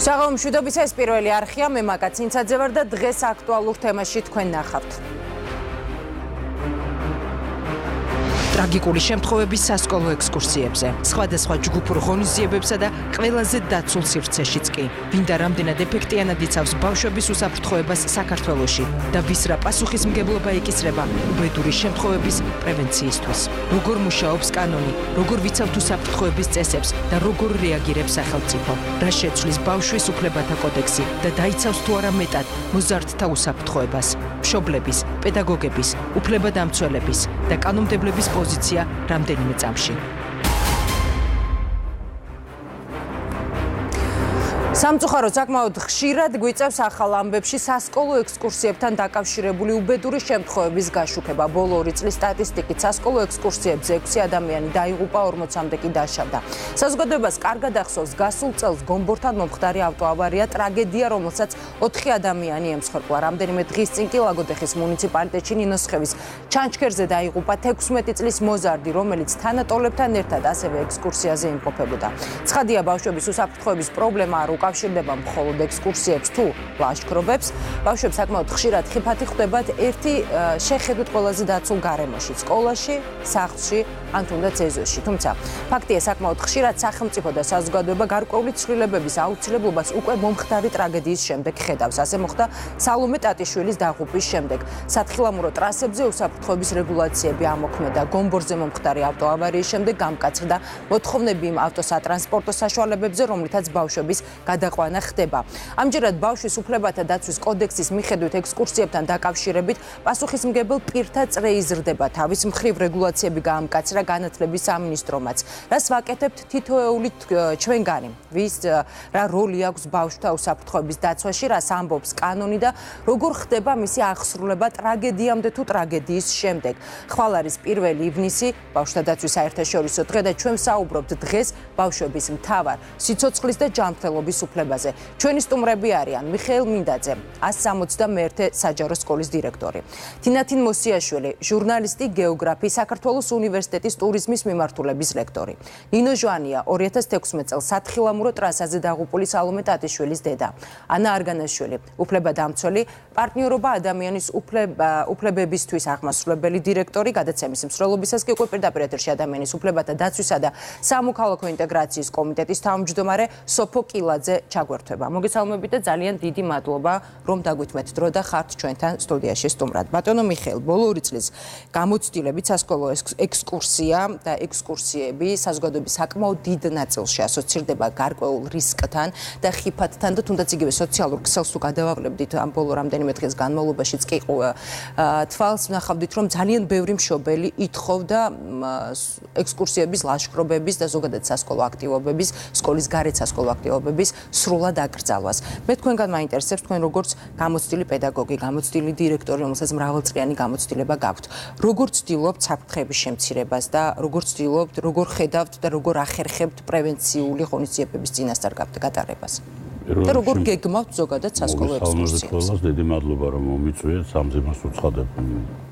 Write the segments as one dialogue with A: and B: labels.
A: საღამო მშვიდობის ეს პირველი არხია, მე მაკა ცინცაძე ვარ და დღეს აქტუალურ თემაში თქვენ ნახავთ. ტრაგიკული შემთხვევების სასკოლო ექსკურსიებზე, სხვადასხვა ჯგუფურ ღონისძიებებსა და ყველაზე დაცულ სივრცეშიც კი. ვინდა რამდენად ეფექტიანად იცავს ბავშვების უსაფრთხოებას საქართველოში და ვის რა პასუხისმგებლობა ეკისრება უბედური შემთხვევების პრევენციისთვის. როგორ მუშაობს კანონი, როგორ ვიცავთ უსაფრთხოების წესებს და როგორ რეაგირებს სახელმწიფო. რა შეცვლის ბავშვის უფლებათა კოდექსი და დაიცავს თუ არა მეტად მოზარდთა უსაფრთხოებას. მშობლების, პედაგოგების, უფლებადამცველების და კანონმდებლების პოზიცია რამდენიმე წამში. სამწუხაროდ საკმაოდ ხშირად გვიწევს ახალ ამბებში სასკოლო ექსკურსიებთან დაკავშირებული უბედური შემთხვევების გაშუქება. ბოლო 2 წლის სტატისტიკით სასკოლო ექსკურსიებზე 6 ადამიანი დაიღუპა, 40-მდე კი დაშავდა. საზოგადოებას კარგად ახსოვს გასულ წელს გომბორთან მომხდარი ავტოავარია, ტრაგედია, რომელსაც 4 ადამიანი ემსხვერპლა. რამდენიმე დღის წინ კი ლაგოდეხის მუნიციპალიტეტში ნინოს ხევის ჩანჩქერზე დაიღუპა 16 წლის მოზარდი, რომელიც თანატოლებთან ერთად ასევე ექსკურსიაზე იმყოფებოდა. ცხადია, ბავშვების უსაფრთხოების პრობლემა არ უკავშირდება მხოლოდ ექსკურსიებს თუ ლაშქრობებს. ბავშვებს საკმაოდ ხშირად ხიფათი ხვდებათ ერთი შეხედვით ყველაზე დაცულ გარემოში, სკოლაში, სახლში, ან თუნდაც ეზოში. თუმცა ფაქტია, საკმაოდ ხშირად სახელმწიფო და საზოგადოება გარკვეული ცვლილებების აუცილებლობას უკვე მომხდარი ტრაგედიის შემდეგ ხედავს. ასე მოხდა სალომე ტატიშვილის დაღუპვის შემდეგ. სათხილამურო ტრასებზე უსაფრთხოების რეგულაციები ამოქმედა. გომბორზე მომხდარი ავტოავარიის შემდეგ გამკაცრდა მოთხოვნები იმ ავტოსატრანსპორტო საშუალებებზე, რომლითაც ბავშვების გადაყვანა ხდება. ამჯერად ბავშვის უფლებათა დაცვის კოდექსის მიხედვით ექსკურსიებთან დაკავშირებით პასუხისმგებელ პირთა წრე იზრდება. თავის მხრივ რეგულაციები გაამკაცრა განათლების სამინისტრომაც. რას ვაკეთებთ თითოეული ჩვენგანი? ვის რა როლი აქვს ბავშვთა უსაფრთხოების დაცვაში, რას ამბობს კანონი და როგორ ხდება მისი აღსრულება ტრაგედიამდე თუ ტრაგედიის შემდეგ? ხვალ არის 1 ივნისი, ბავშვთა დაცვის საერთაშორისო დღე და ჩვენ ვსაუბრობთ დღეს ბავშვების მთავარ სიცოცხლის და ჯანმრთელობის უფლებაზე. ჩვენი სტუმრები არიან მიხეილ მინდაძე, 161 საჯარო სკოლის დირექტორი, თინათინ მოსიაშვილი, ჟურნალისტი, გეოგრაფი, საქართველოს უნივერსიტეტის ტურიზმის მიმართულების ლექტორი, ნინო ჟვანია, 2016 წელს სათხილამურო ტრასაზე დაღუპული სალომე ტატიშვილის დედა, არგანაშვილი, უფლებადამცველი, პარტნიორობა ადამიანის უფლებებისთვის აღმასრულებელი დირექტორი, გადაცემის მსვლელობისას კი უკვე პირდაპირ ეთერში ადამიანის უფლებათა დაცვისა და სამოქალაქო ინტეგრაციის კომიტეტის თავმჯდომარე სოფიო კილაძე ჩაგვერთვება. მოგესალმებით და ძალიან დიდი მადლობა, რომ დაგვითმეთ დრო და ხართ ჩვენთან სტუდიაში სტუმრად. ბატონო მიხეილ, ბოლო 2 წლის გამოცდილებით სასკოლო ექსკურსია და ექსკურსიები საზოგადოების საკმაოდ დიდ ნაწილში ასოცირდება გარკვეულ რისკთან და ხიფათთან და თუნდაც იგივე სოციალურ ქსელს თუ გადავავლებდით ამ ბოლო რამდენიმე დღის განმავლობაშიც კი თვალს ვნახავდით, რომ ძალიან ბევრი მშობელი ითხოვდა ექსკურსიების, ლაშქრობების და ზოგადად სასკოლო აქტივობების, სკოლის გარეთ სასკოლო აქტივობების სრულად აკრძალვას. მე თქვენგან მაინტერესებს, თქვენ როგორც გამოცდილი პედაგოგი, გამოცდილი დირექტორი, რომელსაც მრავალწლიანი გამოცდილება გაქვთ, როგორ ცდილობთ საფრთხეების შემცირებას და როგორ ცდილობთ, როგორ ხედავთ და როგორ ახერხებთ პრევენციული ღონისძიებების წინასწარ გატარებას? და როგორ გეგმავთ ზოგადად სასკოლო ექსკურსიებს?
B: დიდი მადლობა, რომ მომიწვიეთ სამძიმოს უცხადებ.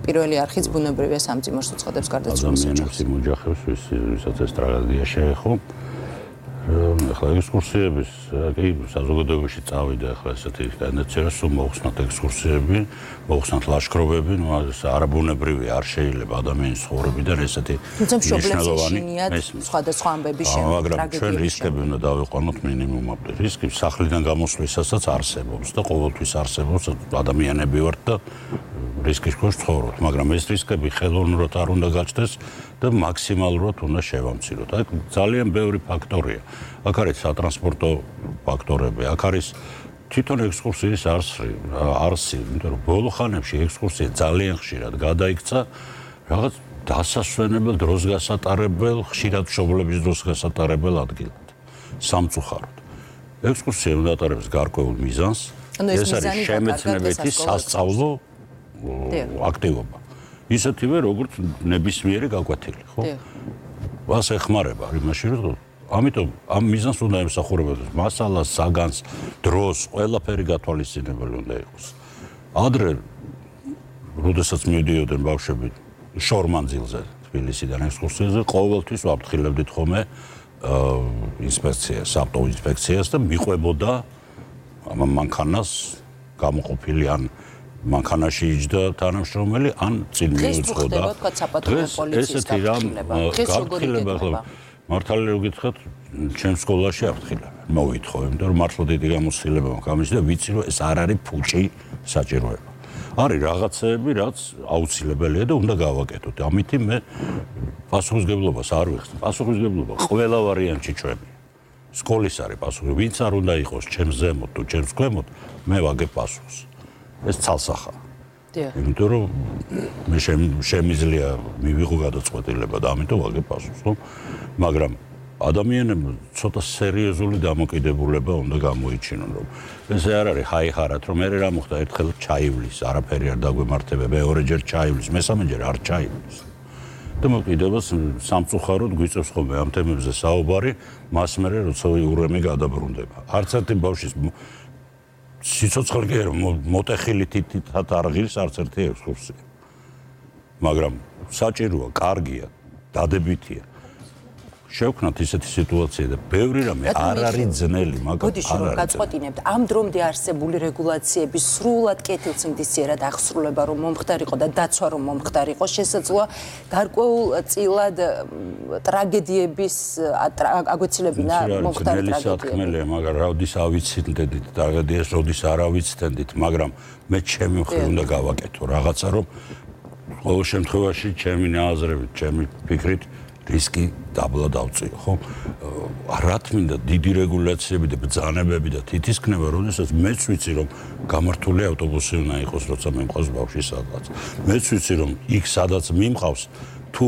A: პირველი არხიც ბუნებრივია სამძიმოს უცხადებს გარდაცვალების
B: ადამიანის მოჯახებს, ვისაც ეს ტრაგედია შეეხო. ახლა ექსკურსიების კი საზოგადოებაში წავიდა ახლა ესეთი ტენდენცია, რომ მოხსნათ ექსკურსიები, მოხსნათ ლაშქრობები, ნუ ეს არაბუნებრივი არ შეიძლება ადამიანის ცხოვრებიდან ესეთი მნიშვნელოვანი
A: სხვადასხვა ამბების შემდეგ
B: მაგრამ ჩვენ რისკები უნდა დავიყვანოთ მინიმუმამდე. რისკი სახლიდან გამოსვლისასაც არსებობს და ყოველთვის არსებობს, ადამიანები ვართ და რისკის ქვეშ ცხოვრობთ, მაგრამ ეს რისკები ხელოვნურად არ უნდა გაჩნდეს და მაქსიმალურად უნდა შევამციროთ. აქ ძალიან ბევრი ფაქტორია. აქ არის სატრანსპორტო ფაქტორები, აქ არის თვითონ ექსკურსიის არსი, იმიტომ რომ ბოლო ხანებში ექსკურსია ძალიან ხშირად გადაიქცა რაღაც დასასვენებელ, დროს გასატარებელ, ხშირად მშობლების დროს გასატარებელ ადგილად. სამწუხაროდ. ექსკურსია უნდა ატარებს გარკვეულ მიზანს. ეს არის შემეცნებითი სასწავლო აქტივობა. ისეთივე როგორც ნებისმიერი გაკვეთილი, ხო? მას ეხმარება იმაში, რომ ამიტომ ამ მიზანს უნდა ემსახურებოდეს მასალას, საგანს, დროს, ყველაფერი გათვალისწინებელი უნდა იყოს. ადრე, როდესაც მიდიოდნენ ბავშვები შორმანძილზე თბილისიდან ექსკურსიაზე, ყოველთვის ვაფრთხილებდით ხოლმე ინსპექციას, ავტოინსპექციას და მიყვებოდა მანქანას გამოყოფილი ან მანქანაში იჯდა თანამშრომელი ან წინ მიუძღოდა. დღეს ესეთი რამ გაფრთხილება ახლა მართალი რო გითხრათ ჩემ სკოლაში აფრთხილებენ. მოვითხოვ, იმიტომ რომ მართლა დიდი გამოცდილება მაქვს ამის და ვიცი რომ ეს არ არის ფუჭი საჭიროება. არის რაღაცეები, რაც აუცილებელია და უნდა გავაკეთოთ. ამით მე პასუხისგებლობას არ ვიხსნი. პასუხისგებლობა ყველა ვარიანტში ჩვენია. სკოლის არის პასუხი, ვინც არ უნდა იყოს ჩემს ზემოთ თუ ჩემს ქვემოთ, მე ვაგებ პასუხს. ეს ცალსახაა. იმიტომ რომ მე შემიძლია მივიღო გადაწყვეტილება და ამიტომ ვაგებ პასუხს, ხო? მაგრამ ადამიანებმა ცოტა სერიოზული დამოკიდებულება უნდა გამოიჩინონ, რომ ესე არ არის ჰაიხარად, რომ მე რა მოხდა ერთხელ ჩაივლის, არაფერი არ დაგვემართება, მეორეჯერ ჩაივლის, მესამეჯერ არ ჩაივლის. და მოკიდებას სამწუხაროდ გვიწევს ხოლმე ამ თემებზე საუბარი, მას მერე როცა ურემი გადაბრუნდება. არც ერთი ბავშვის სიცოცხლე კი არა მოტეხილი თითად არ ღირს არც ერთი ექსკურსია. მაგრამ საჭიროა, კარგია, დადებითია. შევქნათ ისეთი სიტუაცია და ბევრი რამე არ არის ძნელი, მაგრამ
A: გოდიში რომ გაწყვეტინებთ ამ დრომდე არსებული რეგულაციების სრულად კეთილსინდისიერად აღსრულება რომ მომხდარიყო და დაცვა რომ მომხდარიყო, შესაძლოა გარკვეულწილად ტრაგედიების აგვეცილებინა მომხდარი
B: ტრაგედიები. მაგრამ როდის ავიცინდით ტრაგედიას, როდის არ ავიცდით, მაგრამ მე ჩემი მხრივ უნდა გავაკეთო რაღაცა, რომ ყოველ შემთხვევაში ჩემი აზრებით, ჩემი ფიქრით რისკი დაბლა დავწიო, ხო? რა თქმა უნდა, დიდი რეგულაციები და ბრძანებები და თითისქნება, როდესაც მეც ვიცი, რომ გამართული ავტობუსი უნდა იყოს, როცა მიმყავს ბავშვი სადღაც. მეც ვიცი, რომ იქ სადაც მიმყავს, თუ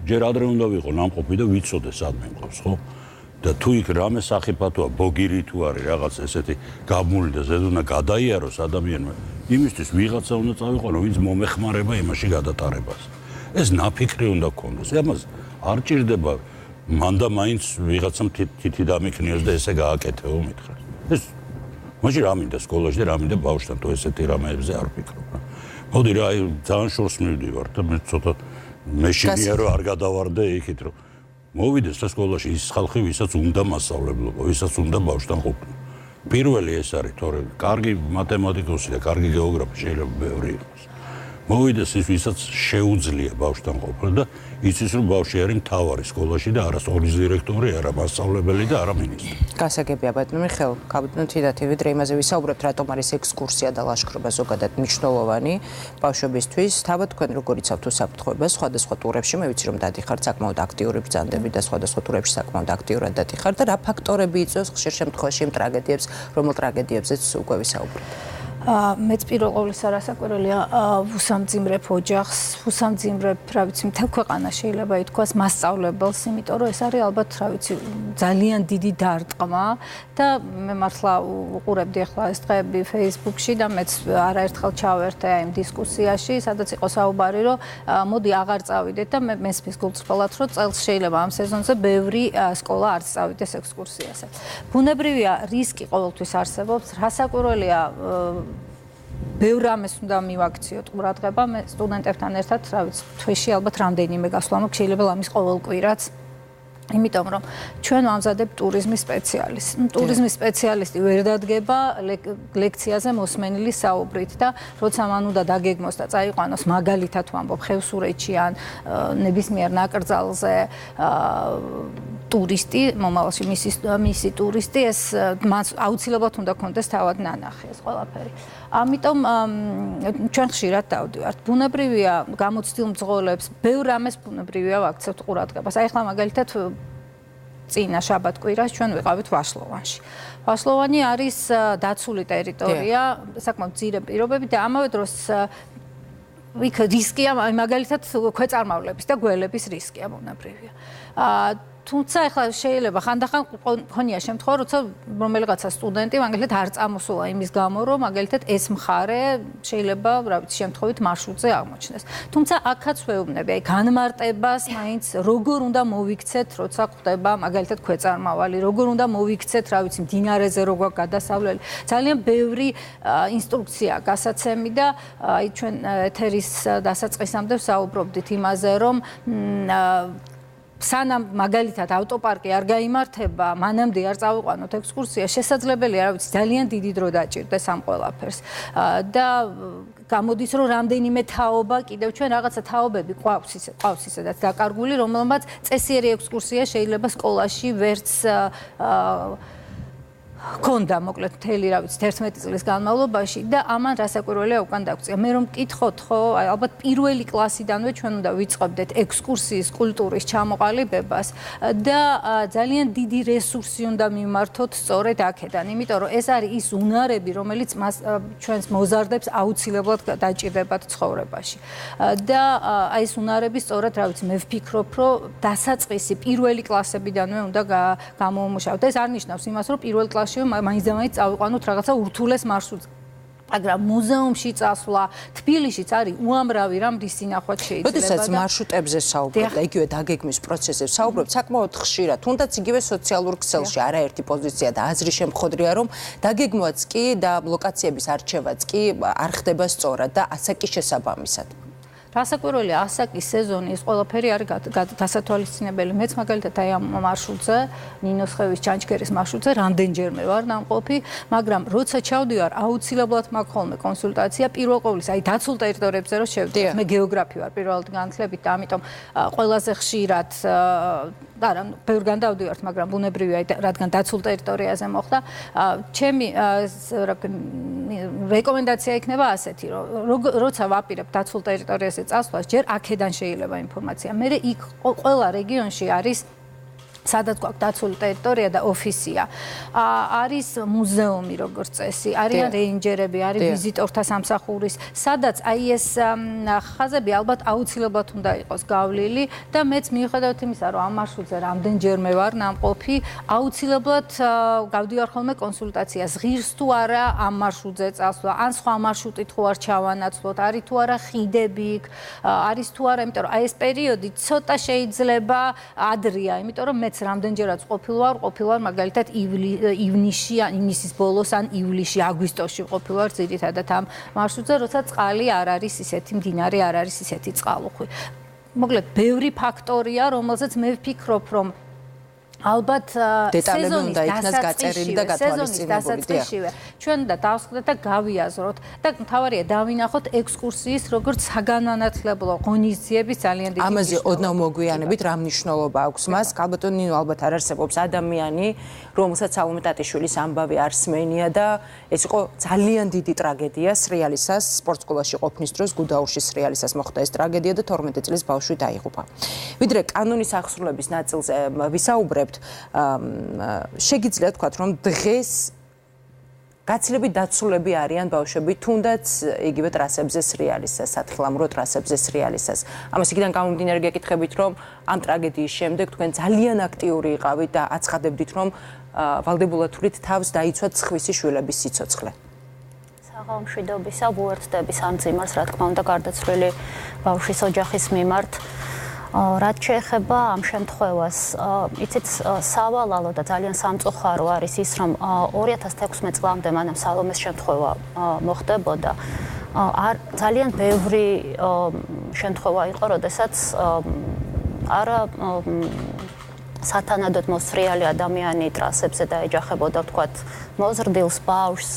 B: ჯერ ადრე უნდა ვიყო ნამყოფი და ვიცოდე სად მიმყავს, ხო? და თუ იქ რამე სახიფათოა, ბოგირი თუ არის რაღაც ესეთი გამული და ზედ უნდა გადაიაროს ადამიანმა, იმისთვის ვიღაცა უნდა წავიყვანო, ვინც მომეხმარება იმაში გადატარებას. ეს ნაფიქრი უნდა გქონდეს. ამას არ ჭირდება მან და მაინც ვიღაცამ თითი დამიქნიოს და ესე გააკეთეო მითხრა. ეს მაშინ რა მინდა სკოლაში და რა მინდა ბავშვთან თუ ესეთი რამეებზე არ ვფიქრობ. მოდი რა, ძალიან შორს მივდივარ და მე ცოტა მეშინია რომ არ გადავარდე იქით რომ მოვიდეს და სკოლაში ის ხალხი, ვისაც უნდა მასწავლებლობა, ვისაც უნდა ბავშვთან ყოფნა. პირველი ეს არის, თორე კარგი მათემატიკოსი და კარგი გეოგრაფი შეიძლება ბევრი იყოს. მოვიდეს ის, ვისაც შეუძლია ბავშვთან ყოფნა და იცის, რომ ბავშვი არის მთავარი სკოლაში და არა სკოლის დირექტორი, არა მასწავლებელი და არა მინისტრი.
A: გასაგებია ბატონო მიხეილ, თინათინ, ვიდრე იმაზე ვისაუბრებთ, რატომ არის ექსკურსია და ლაშქრობა ზოგადად მნიშვნელოვანი ბავშვებისთვის. თავად თქვენ როგორ იცავთ უსაფრთხოებას სხვადასხვა ტურებში, მე ვიცი რომ დადიხართ საკმაოდ აქტიური ბრძანდები და სხვადასხვა ტურებში საკმაოდ აქტიურად დადიხართ და რა ფაქტორები იწვევს ხშირ შემთხვევაში იმ ტრაგედიებს, რომელ ტრაგედიებზეც უკვე ვისაუბრეთ.
C: მეც პირველ ყოვლისა რასაკვირველია ვუსამძიმრებ ოჯახს, ვუსამძიმრებ, რა ვიცი, მთელ ქვეყანას შეიძლება ითქვას მასწავლებელს, იმიტომ რომ ეს არის ალბათ, რა ვიცი, ძალიან დიდი დარტყმა და მე მართლა უყურებდი ახლა ეს დღეები Facebook-ში და მეც არაერთხელ ჩავერთე იმ დისკუსიაში, სადაც იყო საუბარი, რომ მოდი აღარ წავიდეთ და მე მესმის გულწრფელად, რომ წელს შეიძლება ამ სეზონზე ბევრი სკოლა არ წავიდეს ექსკურსიაზე. ბუნებრივია, რისკი ყოველთვის არსებობს, რასაკვირველია ბევრ რამეს უნდა მივაქციოთ ყურადღება, მე სტუდენტებთან ერთად, რა ვიცი, თვეში ალბათ რამდენიმე გასვლა მაქვს, შეიძლება ლამის ყოველ კვირაც. იმიტომ რომ ჩვენ ვამზადებთ ტურიზმის სპეციალისტს. ტურიზმის სპეციალისტი ვერ დადგება ლექციაზე მოსმენილი საუბრით და როცა მან უნდა დაგეგმოს და წაიყვანოს მაგალითად ვამბობ ხევსურეთში ან ნებისმიერ ნაკრძალზე ტურისტი, მომავალში მისი ტურისტი, ეს მას აუცილებლად უნდა ქონდეს თავად ნანახი ეს ყველაფერი. ამიტომ ჩვენ ხშირად დავდივართ. ბუნებრივია, გამოცდილ მძღოლებს, ბევრ რამეს ბუნებრივია ვაქცევთ ყურადღებას. აი ახლა მაგალითად წინა შაბათ-კვირას ჩვენ ვიყავით ვაშლოვანში. ვაშლოვანი არის დაცული ტერიტორია, საკმაოდ მძიმე პირობები და ამავე დროს იქ რისკია, მაგალითად ქვეწარმავლების და გველების რისკია ბუნებრივია. თუმცა ახლა შეიძლება ხანდახან ხონია შემთხვევა, როცა რომელიღაცა სტუდენტი მაგალითად არ წამოსულა იმის გამო, რომ მაგალითად ეს მხარე შეიძლება, რა ვიცი, შემთხვევით მარშრუტზე აღმოჩნდეს. თუმცა აქაც ვეუბნები, აი განმარტებას მაინც როგორ უნდა მოვიქცეთ, როცა ხდება მაგალითად ქვეწარმავალი, როგორ უნდა მოვიქცეთ, რა ვიცი, მდინარეზე როგორ გადასავლელი. ძალიან ბევრი ინსტრუქცია გასაცემი და აი ჩვენ ეთერის დასაწყისამდე ვსაუბრობდით იმაზე, რომ სანამ მაგალითად ავტოპარკი არ გაიმართება, მანამდე არ წავიყვანოთ ექსკურსია, შესაძლებელია, რა ვიცი, ძალიან დიდი დრო დაჭირდეს ამ ყველაფერს. და გამოდის, რომ რამდენიმე თაობა, კიდევ ჩვენ რაღაცა თაობები ყავს ისედაც დაკარგული, რომელმაც წესიერი ექსკურსია შეიძლება სკოლაში ვერც ქონდა მოკლედ მთელი რა ვიცი 11 წლის განმავლობაში და ამან რასაკვირველია უკან დაგვწია. მე რომ მკითხოთ ხო, ალბათ პირველი კლასიდანვე ჩვენ უნდა ვიწყებდეთ ექსკურსიის კულტურის ჩამოყალიბებას და ძალიან დიდი რესურსი უნდა მიმართოთ სწორედ აქედან, იმიტომ რომ ეს არის ის უნარები, რომელიც ჩვენს მოზარდებს აუცილებლად დაჭირდებათ ცხოვრებაში. და აი ეს უნარები სწორედ რა ვიცი მე ვფიქრობ, რომ დასაწყისი პირველი კლასებიდანვე უნდა გამოუმუშავოთ. ეს არ ნიშნავს იმას, რომ პირველ კლასში მაინც წავიყვანოთ რაღაცა ურთულეს მარშრუტს. მაგრამ მუზეუმში წასვლა, თბილისშიც არის უამრავი რამ რის სინახვად შეიძლება.
A: როდესაც მარშრუტებზე საუბრობთ და იგივე დაგეგმვის პროცესებს საუბრობთ, საკმაოდ ხშირად, თუნდაც იგივე სოციალურ ქსელში არაერთი პოზიცია და აზრი შემხოდრია, რომ დაგეგმვაც კი და ლოკაციების არჩევაც კი არ ხდება სწორად და ასაკის შესაბამისად.
C: რასაკვირველია, ასაკის სეზონი ეს ყველაფერი არის დასათვალისწინებელი. მეც მაგალითად აი ამ მარშრუტზე, ნინოს ხევის ჩანჩქერის მარშრუტზე რამდენჯერმე ვარ ნამყოფი, მაგრამ როცა ჩავდივარ, აუცილებლად მაქვს ხოლმე კონსულტაცია პირველ ყოვლისა, აი დაცულ ტერიტორიებზე რომ შევდივარ. მე გეოგრაფი ვარ პირველად განათლებით და ამიტომ ყველაზე ხშირად არა, ბევრგან დავდივართ, მაგრამ ბუნებრივია, რადგან დაცულ ტერიტორიაზე მოხდა. ჩემი რეკომენდაცია იქნება ასეთი, რომ როცა ვაპირებ დაცულ ტერიტორიაზე წასვლას, ჯერ აქედან შეიძლება ინფორმაცია. მე იქ ყველა რეგიონში არის სადაც გვაქვს დაცული ტერიტორია და ოფისია. არის მუზეუმი როგორც წესი, არიან რეინჯერები, არის ვიზიტორთა სამსახურის, სადაც აი ეს ხაზები ალბათ აუცილებლად უნდა იყოს გავლილი და მეც მიუხედავად იმისა, რომ ამ მარშრუტზე რამდენჯერმე ვარ ნამყოფი, აუცილებლად გავდივარ ხოლმე კონსულტაციას, ღირს თუ არა ამ მარშრუტზე წასვლა, ან სხვა მარშრუტით თუ არ ჩავანაცვლოთ, არის თუ არა ხიდები იქ, არის თუ არა, იმიტომ რომ აი ეს პერიოდი ცოტა შეიძლება ადრეა, იმიტომ რომ მეც რამდენჯერაც ყოფილვარ მაგალითად ივნისში, ან ივნისის ბოლოს, ან ივლისში, აგვისტოში ყოფილვარ ძირითადად ამ მარშრუტზე, როცა წყალი არ არის ისეთი, მდინარე არ არის ისეთი წყალუხვი. მოკლედ, ბევრი ფაქტორია, რომელზეც მე ვფიქრობ, რომ ალბათ
A: დეტალები უნდა იქნას გაწერილი და გათვალისწინებული.
C: ჩვენ უნდა დავსხდეთ და გავიაზროთ და მთავარია დავინახოთ ექსკურსიის როგორც საგანმანათლებლო ღონისძიების ძალიან დიდი
A: ამაზე ოდნავ მოგვიანებით რა მნიშვნელობა აქვს მას. ალბათ ნინო ალბათ არ არსებობს ადამიანი, რომელსაც სალომე ტატიშვილის ამბავი არ სმენია და ეს იყო ძალიან დიდი ტრაგედია სრიალისას, სპორტსკოლაში ყოფნის დროს გუდაურში სრიალისას მოხდა ეს ტრაგედია და 12 წლის ბავშვი დაიღუპა. ვიდრე კანონის აღსრულების ნაწილზე ვისაუბრებთ, შეგიძლიათ თქვათ, რომ დღეს გაცილებით დაცულები არიან ბავშვები, თუნდაც იგივე ტრასებზე სრიალისას, სათხილამურო ტრასებზე სრიალისას. ამას იქიდან გამომდინარე გეკითხებით, რომ ამ ტრაგედიის შემდეგ თქვენ ძალიან აქტიური იყავით და აცხადებდით, რომ ვალდებულათვლით თავს დაიცვათ სხვისი შვილების სიცოცხლე.
D: საღამოშვიდობისა, უერთდების ამ წიმარს, რა თქმა უნდა, გარდაცვლილი ბავშვის ოჯახის მიმართ. რაც შეეხება ამ შემთხვევას, იცით, სავალალო და ძალიან სამწუხარო არის ის, რომ 2016 წლამდე მანამ სალომეს შემთხვევა მოხდებოდა. ძალიან ბევრი შემთხვევა იყო, როდესაც არა სათანადოდ მოსრიალი ადამიანი ტრასებზე დაეჯახებოდა, ვთქვათ, მოზრდილს ბავშვს,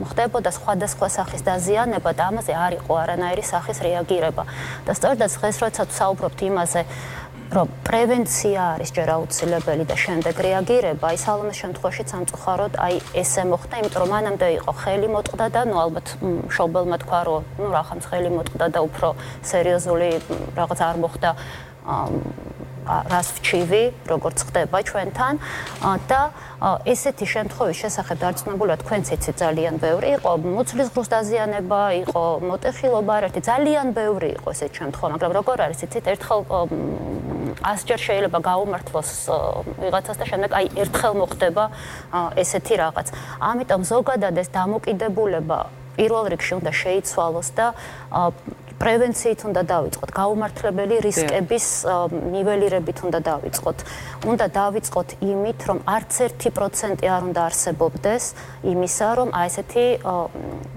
D: ხდებოდა სხვადასხვა სახის დაზიანება და ამაზე არ იყო არანაირი სახის რეაგირება. და სწორედაც დღეს, როცა ვსაუბრობთ იმაზე, რომ პრევენცია არის ჯერ აუცილებელი და შემდეგ რეაგირება, აი სალომეს შემთხვევაში სამწუხაროდ აი ესე მოხდა, იმიტომ რომ მანამდე იყო ხელი მოტყდა და ნუ ალბათ მშობელმა თქვა, რომ ნუ რახანს ხელი მოტყდა და უფრო სერიოზული რაღაც არ მოხდა რას ვჩივი, როგორც ხდება ჩვენთან და ესეთი შემთხვევის შესახებ დარწმუნებულა თქვენც იცით ძალიან ბევრი იყო, მუცლის ღრუს დაზიანება, იყო მოტეხილობა, არაერთი ძალიან ბევრი იყო ესეთი შემთხვევა, მაგრამ როგორ არის იცით, ერთხელ 100-ჯერ შეიძლება გაუმართლოს ვიღაცას და შემდეგ აი ერთხელ მოხდება ესეთი რაღაც. ამიტომ ზოგადად ეს დამოკიდებულება პირველ რიგში უნდა შეიცვალოს და პრევენციით უნდა დავიწყოთ, გაუმართლებელი რისკების ნიველირებით უნდა დავიწყოთ. უნდა დავიწყოთ იმით, რომ არც 1% არ უნდა არსებობდეს იმისა, რომ აი ესეთი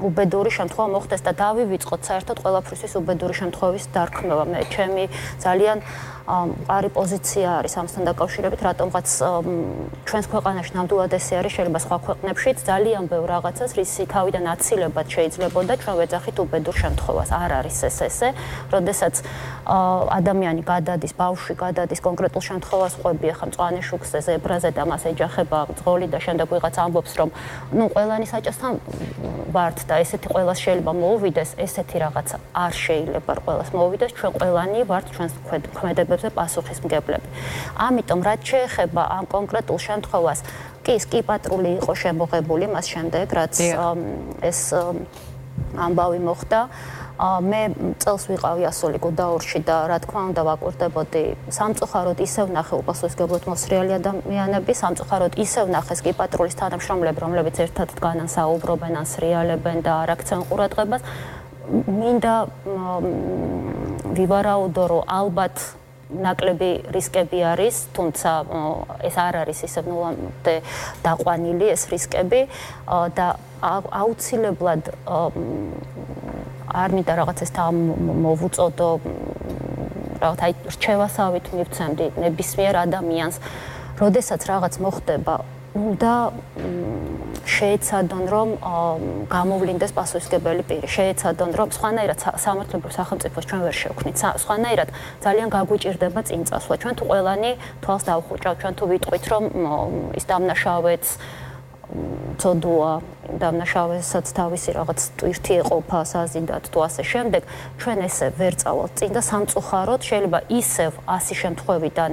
D: უბედური შემთხვევა მოხდეს და დავივიწყოთ საერთოდ ყველაფრისთვის უბედური შემთხვევის დარქმევა. მე ჩემი ძალიან მყარი პოზიცია არის ამასთან დაკავშირებით, რატომღაც ჩვენს ქვეყანაში ნამდვილად ესე არის, შეიძლება სხვა ქვეყნებშიც ძალიან ბევრ რაღაცას, რისი თავიდან აცილებად შეიძლებოდა, ჩვენ ვეძახით უბედურ შემთხვევას. არ არის ესე, როდესაც ადამიანი გადადის, ბავშვი გადადის კონკრეტულ შემთხვევას ყვები, ახლა მწვანე შუქზე, ზებრაზე და მას ეჯახება ძღოლი და შემდეგ ვიღაც ამბობს, რომ ყველანი საჭასთან ვართ და ესეთი ყველას შეიძლება მოუვიდეს, ესეთი რაღაცა არ შეიძლება ყველას მოუვიდეს, ჩვენ ყველანი ვართ ჩვენს ქმედებებზე პასუხისმგებლები. ამიტომ რაც შეეხება ამ კონკრეტულ შემთხვევას, კი პატრული იყო შემოღებული მას შემდეგ, რაც ეს ამბავი მოხდა. მე წელს ვიყავი ასული გუდაურში და რა თქმა უნდა ვაკვირდებოდი სამწუხაროდ ისევ ნახე უპასუხისმგებლოდ მოსრიალი ადამიანები, სამწუხაროდ ისევ ნახეს კი პატრულის თანამშრომლები, რომლებიც ერთად დგანან, საუბრობენ, ან სრიალებენ და არ აქცენ ყურადღებას. მინდა ვივარაუდო, რომ ალბათ ნაკლები რისკები არის, თუმცა ეს არ არის ისე ნულამდე დაყვანილი ეს რისკები და აუცილებლად არ მინდა რაღაც ეს მოვუწოდო, რაღაც აი რჩევასავით მივცემდი ნებისმიერ ადამიანს, როდესაც რაღაც მოხდება, უნდა შეეცადონ, რომ გამოვლინდეს პასუხისმგებელი პირი, შეეცადონ, რომ სხვანაირად სამართლებრივ სახელმწიფოს ჩვენ ვერ შევქმნით, სხვანაირად ძალიან გაგვიჭირდება წინ წასვლა. ჩვენ თუ ყველანი თვალს დავხუჭავთ, ჩვენ თუ ვიტყვით, რომ ის დამნაშავეც ცოდუა, დამნაშავესაც თავისი რაღაც ტვირთი ეყოფა, საზიდად თუ ასე შემდეგ, ჩვენ ესე ვერ წავალთ წინ და სამწუხაროდ შეიძლება ისევ 100 შემთხვევიდან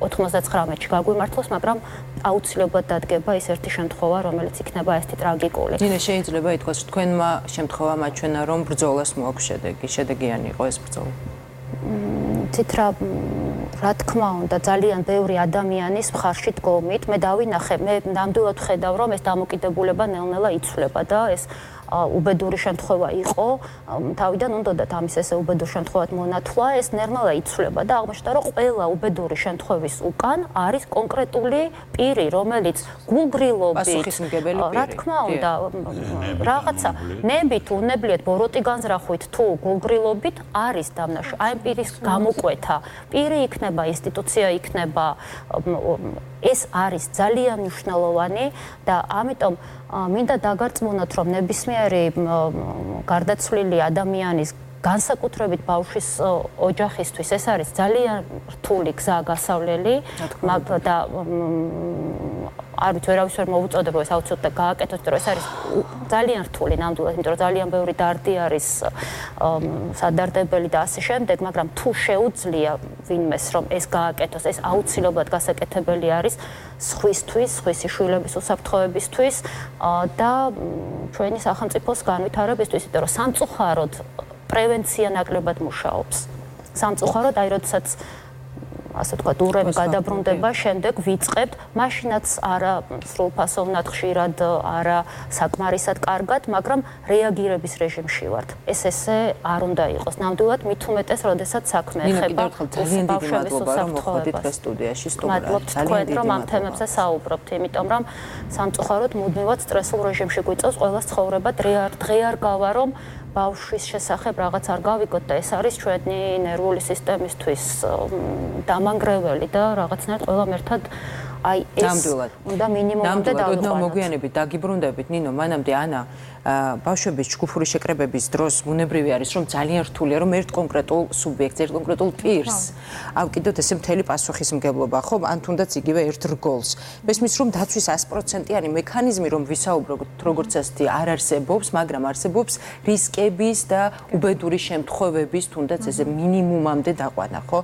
D: 99-ში გაგვიმართლოს, მაგრამ აუცილებლად დადგება ის ერთი შემთხვევა, რომელიც იქნება ესეთი ტრაგიკული.
A: ნინო, შეიძლება ითქვას, თქვენმა შემთხვევამ აჩვენა, რომ ბრძოლას მოაქვს შედეგი, შედეგიანი იყო ეს ბრძოლა. რა თქმა უნდა, ძალიან ბევრი ადამიანის მხარში დგომით, მე დავინახე, მე ნამდვილად ვხედავ, რომ ეს დამოკიდებულება ნელ-ნელა იცვლება და ეს უბედური შემთხვევა იყო, თავიდან უნდათ ამის ესე უბედურ შემთხვევად მონათლა, ეს ნელ-ნელა იცვლება და აღმოჩნდა, რომ ყველა უბედური შემთხვევის უკან არის კონკრეტული პირი, რომელიც გულგრილობით, რა თქმა უნდა, რაღაცა ნებით, უნებლიეთ, ბოროტი განზრახვით თუ გულგრილობით არის დამნაშავე. აი პირის გამოკვეთა, პირი იქნება, ინსტიტუცია იქნება, ეს არის ძალიან მნიშვნელოვანი და ამიტომ მინდა დაგარწმუნოთ, რომ ნებისმიერი გარდაცვლილი ადამიანის განსაკუთრებით ბავშვის ოჯახისთვის ეს არის ძალიან რთული გზა გასავლელი და არ ვიცი ვერავის ვერ მოვუწოდებო ეს აუცილებლად გააკეთოს, რომ ეს არის ძალიან რთული ნამდვილად, იმიტომ რომ ძალიან ბევრი დარდი არის სადარდებელი და ასე შემდეგ, მაგრამ თუ შეუძლია ვინმეს რომ ეს გააკეთოს, ეს აუცილებლად გასაკეთებელი არის სხვისთვის, სხვისი შვილების უსაფრთხოებისთვის და ჩვენი სახელმწიფოს განვითარებისთვის, იმიტომ რომ სამწუხაროდ პრევენცია ნაკლებად მუშაობს. სამწუხაროდ, აი როდესაც ასე თქვა, ურემი გადაბრუნდება, შემდეგ ვიწყებთ, მაშინაც არა სრულფასოვნად ხშირად, არა საკმარისად კარგად, მაგრამ რეაგირების რეჟიმში ვართ. ეს ესე არ უნდა იყოს. ნამდვილად მით უმეტეს, როდესაც საქმე ეხება ბავშვების უსაფრთხოებას. მადლობთ თქვენ, რომ ამ თემებზე საუბრობთ, იმიტომ რომ სამწუხაროდ მუდმივად სტრესულ რეჟიმში გვიწევს ყველას ცხოვრება, დღე არ გავა, რომ ბავშვის შესახებ რაღაც არ გავიგოთ და ეს არის ჩვენი ნერვული სისტემისთვის დამანგრეველი და რაღაცნაირად ყველამ ერთად აი ეს უნდა მინიმუმამდე დავიყვანოთ. ნამდვილად მოგვიანებით დაგიბრუნდებით, ნინო, მანამდე ანა ბავშვების ჯგუფური შეკრებების დროს ბუნებრივი არის, რომ ძალიან რთულია, რომ ერთ კონკრეტულ სუბიექტს, ერთ კონკრეტულ პირს ავკიდოთ ესე მთელი პასუხისმგებლობა, ხო? ან თუნდაც იგივე ერთ რგოლს. მესმის, რომ დაცვის 100%-იანი მექანიზმი, რომ ვისაუბროთ, როგორც ასეთი არ არსებობს, მაგრამ არსებობს რისკების და უბედური შემთხვევების თუნდაც ესე მინიმუმამდე დაყვანა, ხო?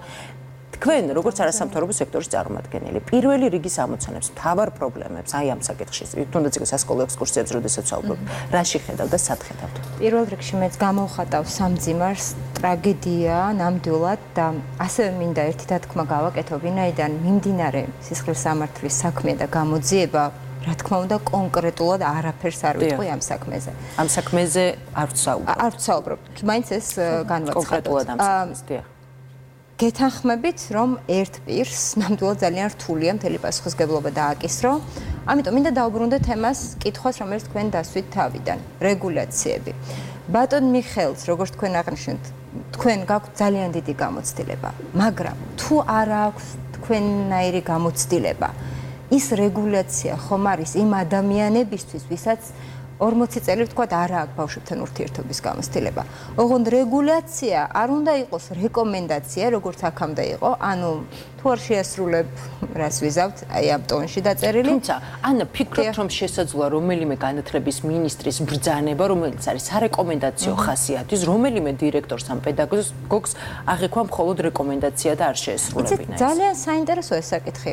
A: თქვენ, როგორც არასამთავრობო სექტორის წარმომადგენელი, პირველი რიგის ამოცანებს, მთავარ პრობლემებს, აი ამ საკითხში, თუნდაც იქ სასკოლო ექსკურსიებზე, როდესაც ვსაუბრობთ, რაში ხედავთ და სად ხედავთ?
C: პირველ რიგში მეც გამოვხატავ სამძიმარს, ტრაგედია, ნამდვილად და ასევე მინდა ერთი დათქმა გავაკეთო, ვინაიდან მიმდინარე სისხლის სამართლის საქმე და გამოძიება რა თქმა უნდა კონკრეტულად არაფერს არ ვიტყვი ამ საქმეზე.
A: ამ საქმეზე არ ვსაუბრობ.
C: არ ვსაუბრობ. მაინც ეს განვაცხადოთ.
A: კონკრეტულად ამ საქმეს, დიახ.
C: გეთანხმებით, რომ ერთ პირს ნამდვილად ძალიან რთულია მთელი პასუხისმგებლობა დააკისრო. ამიტომ მინდა დავუბრუნდე თემას, კითხვას, რომელიც თქვენ დასვით თავიდან, რეგულაციები.
E: ბატონ მიხეილს, როგორც თქვენ აღნიშნეთ, თქვენ გაქვთ ძალიან დიდი გამოცდილება, მაგრამ თუ არ აქვს თქვენნაირი გამოცდილება, ის რეგულაცია ხომ არის იმ ადამიანებისთვის, ვისაც 40 წელი ვთქვათ, არ აქვს ბავშვებთან ურთიერთობის გამოცდილება. ოღონდ რეგულაცია არ უნდა იყოს რეკომენდაცია, როგორც აქამდე იყო, ანუ თუ არ შეასრულებ, რას ვიზავთ, აი ამ ტონში დაწერილი.
A: თუმცა, ანა, ფიქრობთ, რომ შესაძლოა რომელიმე განათლების მინისტრის ბრძანება, რომელიც არის სარეკომენდაციო ხასიათის, რომელიმე დირექტორს ან პედაგოგს აღიქვა მხოლოდ რეკომენდაცია და არ შეესრულებინა ეს.
E: ძალიან საინტერესოა ეს საკითხი.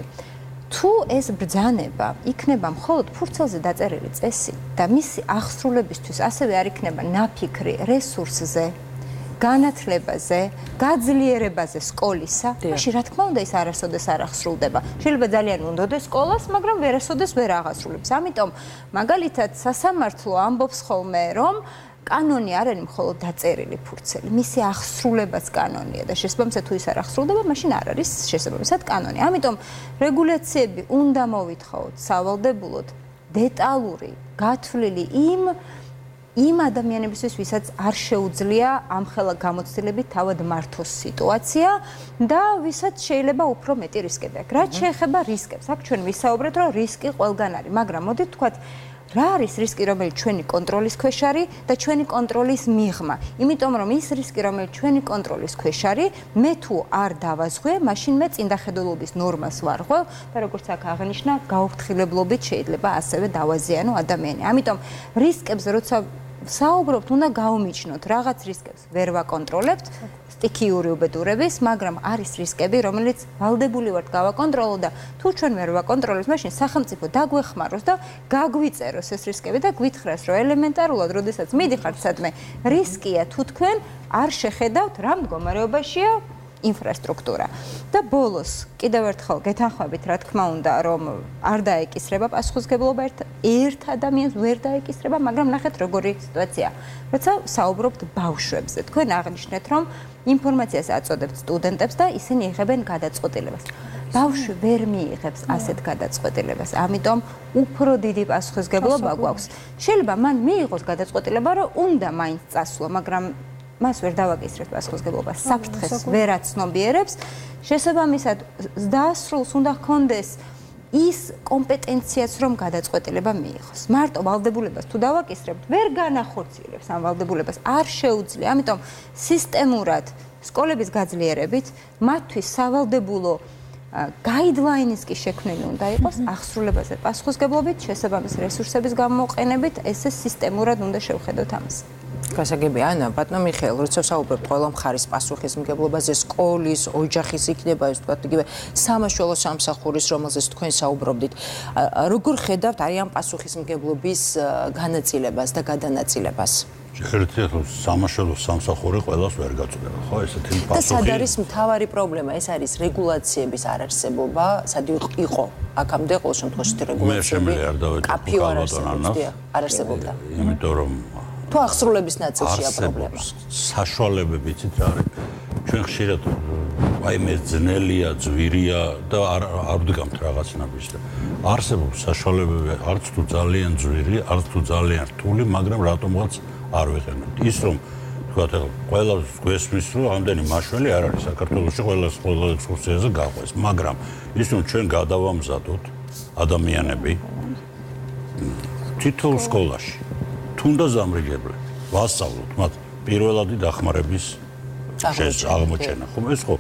E: თუ ეს ბრძანება იქნება მხოლოდ ფურცელზე დაწერილი წესი და მისი აღსრულებისთვის ასევე არ იქნება ნაფიქრი რესურსზე, განათლებაზე, გაძლიერებაზე სკოლისა, მაშინ რა თქმა უნდა ის არასოდეს არ აღსრულდება. შეიძლება ძალიან უნდოდეს სკოლას, მაგრამ ვერასოდეს ვერ აღასრულებს. ამიტომ მაგალითად სასამართლო ამბობს ხოლმე, რომ კანონი არ არის მხოლოდ დაწერილი ფურცელი, მისი აღსრულებაც კანონია და შესაბამისად თუ ის არ აღსრულდება, მაშინ არ არის შესაბამისად კანონი. ამიტომ რეგულაციები უნდა მოვითხოვოთ სავალდებულოდ დეტალური, გათვლილი იმ ადამიანებისთვის, ვისაც არ შეუძლია ამხელა გამოცდილებით თავად მართოს სიტუაცია და ვისაც შეიძლება უფრო მეტი რისკები აქვს. რაც შეეხება რისკებს, აქ ჩვენ ვისაუბრეთ, რომ რისკი ყველგან არის, მაგრამ მოდით ვთქვათ, რა არის რისკი, რომელიც ჩვენი კონტროლის ქვეშ არის და ჩვენი კონტროლის მიღმა? იმიტომ რომ ის რისკი, რომელიც ჩვენი კონტროლის ქვეშ არის, მე თუ არ დავაზღვე, მაშინ მე წინდახედულობის ნორმას ვარღვევ და როგორც აქ აღნიშნა, გაუფრთხილებლობით შეიძლება ასევე დავაზიანო ადამიანი. ამიტომ რისკებზე როცა საუბრობთ, უნდა გაუმიჩნოთ, რაღაც რისკებს ვერ ვაკონტროლებთ, სტიქიური უბედურების, მაგრამ არის რისკები, რომელიც ვალდებული ვართ გავაკონტროლო და თუ ჩვენ ვერ ვაკონტროლებთ, მაშინ სახელმწიფო დაგვეხმაროს და გაგვიწეროს ეს რისკები და გვითხრას, რომ ელემენტარულად, როდესაც მიდიხართ სადმე, რისკია თუ თქვენ არ შეხედავთ რა მდგომარეობაშია ინფრასტრუქტურა. და ბოლოს კიდევ ერთხელ გეთანხმებით, რა თქმა უნდა, რომ არ დაეკისრება პასუხისმგებლობა ერთ ადამიანს ვერ დაეკისრება, მაგრამ ნახეთ როგორი სიტუაცია. როცა საუბრობთ ბავშვებზე, თქვენ აღნიშნეთ, რომ ინფორმაციას აწოდებთ სტუდენტებს და ისინი იღებენ გადაწყვეტილებას. ბავშვი ვერ მიიღებს ასეთ გადაწყვეტილებას, ამიტომ უფრო დიდი პასუხისმგებლობა გვაქვს. შეიძლება მან მიიღოს გადაწყვეტილება, რომ უნდა მაინც წასვლა, მაგრამ მას ვერ დავაკისრებთ პასუხისმგებლობას, საფრთხეს ვერ აცნობიერებს, შესაბამისად დაასრულს უნდა ჰქონდეს ის კომპეტენციაც, რომ გადაწყვეტილება მიიღოს. მარტო ვალდებულებას თუ დავაკისრებთ, ვერ განახორციელებს ამ ვალდებულებას, არ შეუძლია. ამიტომ სისტემურად სკოლების გაძლიერებით მათთვის სავალდებულო გაიდლაინის კი შექმნილი უნდა იყოს აღსრულებაზე პასუხისმგებლობით, შესაბამის რესურსების გამოყენებით, ესე სისტემურად უნდა შევხედოთ ამას.
A: გასაგები ანა, ბატონო მიხეილ, როცა საუბრობთ ყველა მხარის პასუხისმგებლობაზე, სკოლის, ოჯახის იქნება ეს თქვათ იგივე სამაშველო სამსახურის, რომელზეც თქვენ საუბრობდით. როგორ ხედავთ არიან პასუხისმგებლობის განაწილებას და გადანაწილებას?
B: ერთ-ერთი სამაშველო სამსახური ყველას ვერ გაწდება, ხო, ესეთი პასუხი.
A: და სად არის მთავარი პრობლემა? ეს არის რეგულაციების არარსებობა, სად იყო აქამდე ყოველ შემთხვევაში რეგულაციები კაფეო არარსებობდა.
B: იმიტომ რომ
A: თუ აღსრულების ნაწილშია პრობლემა.
B: საშუალებები იცით რა არის? ჩვენ ხშირად აი მე ძნელია, ძვირია და არ ვდგამთ რაღაცნაირს და არსებობს საშუალებები, არც თუ ძალიან ძვირი, არც თუ ძალიან რთული, მაგრამ რატომღაც არ ვიყენებთ. ის რომ თქვათ ახლა ყველას გვესმის რომ ამდენი მაშველი არ არის საქართველოში ყველა ექსკურსიაზე გაყვეს, მაგრამ ის რომ ჩვენ გადავამზადოთ ადამიანები თითოეულ სკოლაში თუნდაც ამრიგებლად ვასწავლოთ მათ პირველადი დახმარების აღმოჩენა. ხომ ეს ხო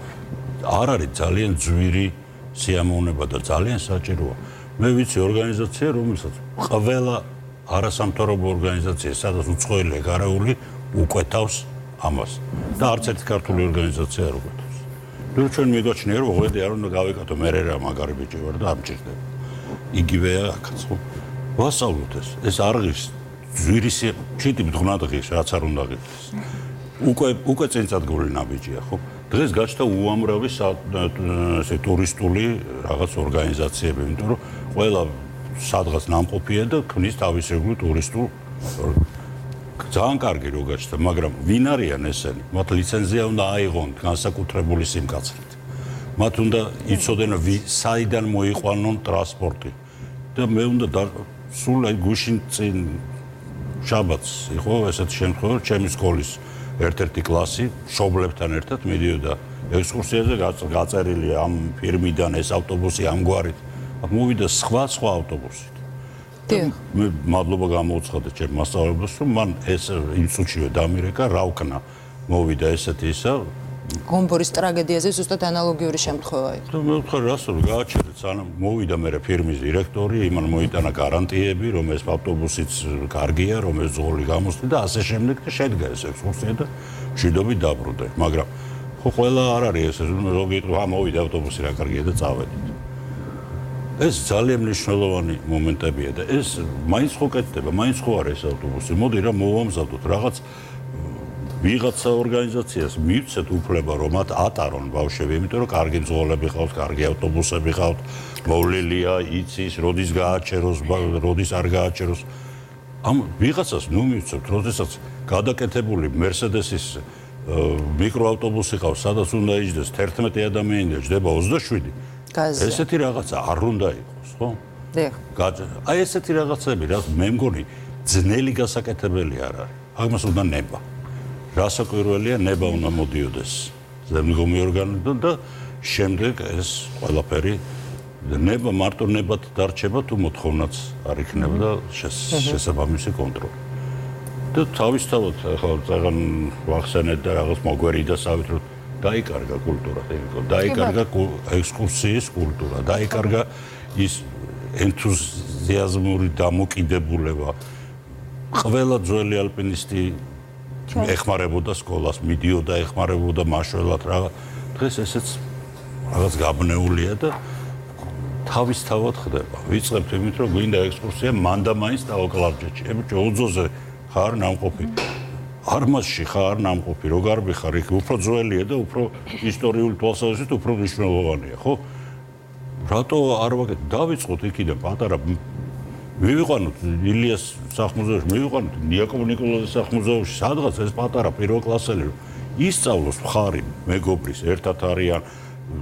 B: არ არის ძალიან ძვირი სიამოვნება და ძალიან საჭიროა. მე ვიცი ორგანიზაცია, რომელსაც ყველა არასამთავრობო ორგანიზაცია, სადაც უცხოელი გარეული უკვეთავს ამას და არც ერთი ქართული ორგანიზაცია არ უკვეთავს. თუ ჩვენ მიგვაჩნია რომ ღვედი არ უნდა გავიკეთო, მე რა მაგარი ბიჭი ვარ და ამჭირდება. იგივეა აქაც ხო. ვასწავლოთ ეს არღის ძვირისი ჩიტი მდგნადღის რაც არ უნდა ღირდეს. უკვე წინწადგური ნაბიჯია, ხო? დღეს გაჩნდა უამრავი ესე ტურისტული რაღაც ორგანიზაციები, იმიტომ რომ ყველა სადღაც ნამყოფია და ქმნის თავისებურ ტურისტულ ძალიან კარგი რო გაჩნდა, მაგრამ ვინ არიან ესენი? მათ ლიცენზია უნდა აიღონ განსაკუთრებული სიმკაცრით. მათ უნდა იცოდნენ საიდან მოიყვანონ ტრანსპორტი და მე უნდა სულ აი გუშინ წინ შაბათს იყო ესეთი შემთხვევა, ჩემი სკოლის ერთ-ერთი კლასი მშობლებთან ერთად მიდიოდა ექსკურსიაზე, გაწერილი ამ ფირმიდან ეს ავტობუსი ამგვარით. მოვიდა სხვა ავტობუსით. მე მადლობა გამოუცხადა ჩემ მასწავლებლებს, რომ მან ეს იმ წუთშივე დამირეკა, რა ვქნა, მოვიდა ესეთი ისა.
A: გომბორის ტრაგედიაზე ზუსტად ანალოგიური შემთხვევა იყო.
B: მე ვთქვი, რასწორ გააჩერეთ, სანამ მოვიდა მე ფირმის დირექტორი, იმან მოიტანა გარანტიები, რომ ეს ავტობუსიც კარგია, რომ ეს ზოლი გამოსწდა და ასე შემდეგ და შედგა ეს ექსკურსია და მშვიდობით დაბრუნდა. მაგრამ ხო ყველა არ არის ეს, ზოგი იტყვა, მოვიდა ავტობუსი რა კარგია და წავედით. ეს ძალიან მნიშვნელოვანი მომენტებია და ეს მაინც ხო კეთდება, მაინც ხო არის ეს ავტობუსი. მოდი რა მოვამზადოთ რაღაც ვიღაცა ორგანიზაციას მივცეთ უფლება რომ მათ ატარონ ბავშვები, იმიტომ რომ კარგი მძღოლები ყავთ, კარგი ავტობუსები ყავთ, მოვლილია, იცის, როდის გააჩეროს, როდის არ გააჩეროს. ამ ვიღაცას ნუ მივცეთ, როდესაც გადაკეთებული მერსედესის მიკროავტობუსი ყავს, სადაც უნდა იჯდეს 11 ადამიანი და ჯდება 27. ესეთი რაღაცა არ უნდა იყოს, ხო? აი ესეთი რაღაცები, რაც მე მგონი ძნელი გასაკეთებელი არ არის. ამას უნდა ნება. რასაკვირველია, ნება უნდა მოდიოდეს ზემდგომი ორგანოდან და შემდეგ ეს ყველაფერი ნება მარტო ნებად დარჩება, თუ მოთხოვნაც არ იქნება და შესაბამისი კონტროლი. და თავისთავად ახლა წაღან ვახსენეთ და რაღაც მოგვერიდასავით, რომ დაიკარგა კულტურა, დაიკარგა ექსკურსიის კულტურა, დაიკარგა ის ენთუზიაზმური დამოკიდებულება. ყველა ძველი ალპინისტი ეხმარებოდა სკოლას, მიდიოდა, ეხმარებოდა მაშველად რაღაც. დღეს ესეც რაღაც გაბნეულია და თავისთავად ხდება. ვიწყებთ იმით, რომ გვინდა ექსკურსია მანდა მაინც დავაკლარჯეთში. ებიჭო, უძოზე ხარ ნამყოფი. არმაზში ხარ ნამყოფი, რო გარბი ხარ, იქ უფრო ძველია და უფრო ისტორიული თვალსაზრისით უფრო მნიშვნელოვანია, ხო? რატო არ ვაკეთებ? დავიწყოთ იქიდან პატარა მივიყვანოთ ილიას სახმუზეუმში, მივიყვანოთ ნიაკობ ნიკოლოზის სახმუზეუმში, სადღაც ეს პატარა პირველკლასელი ისწავლოს მხარი მეგობრის, ერთად არიან,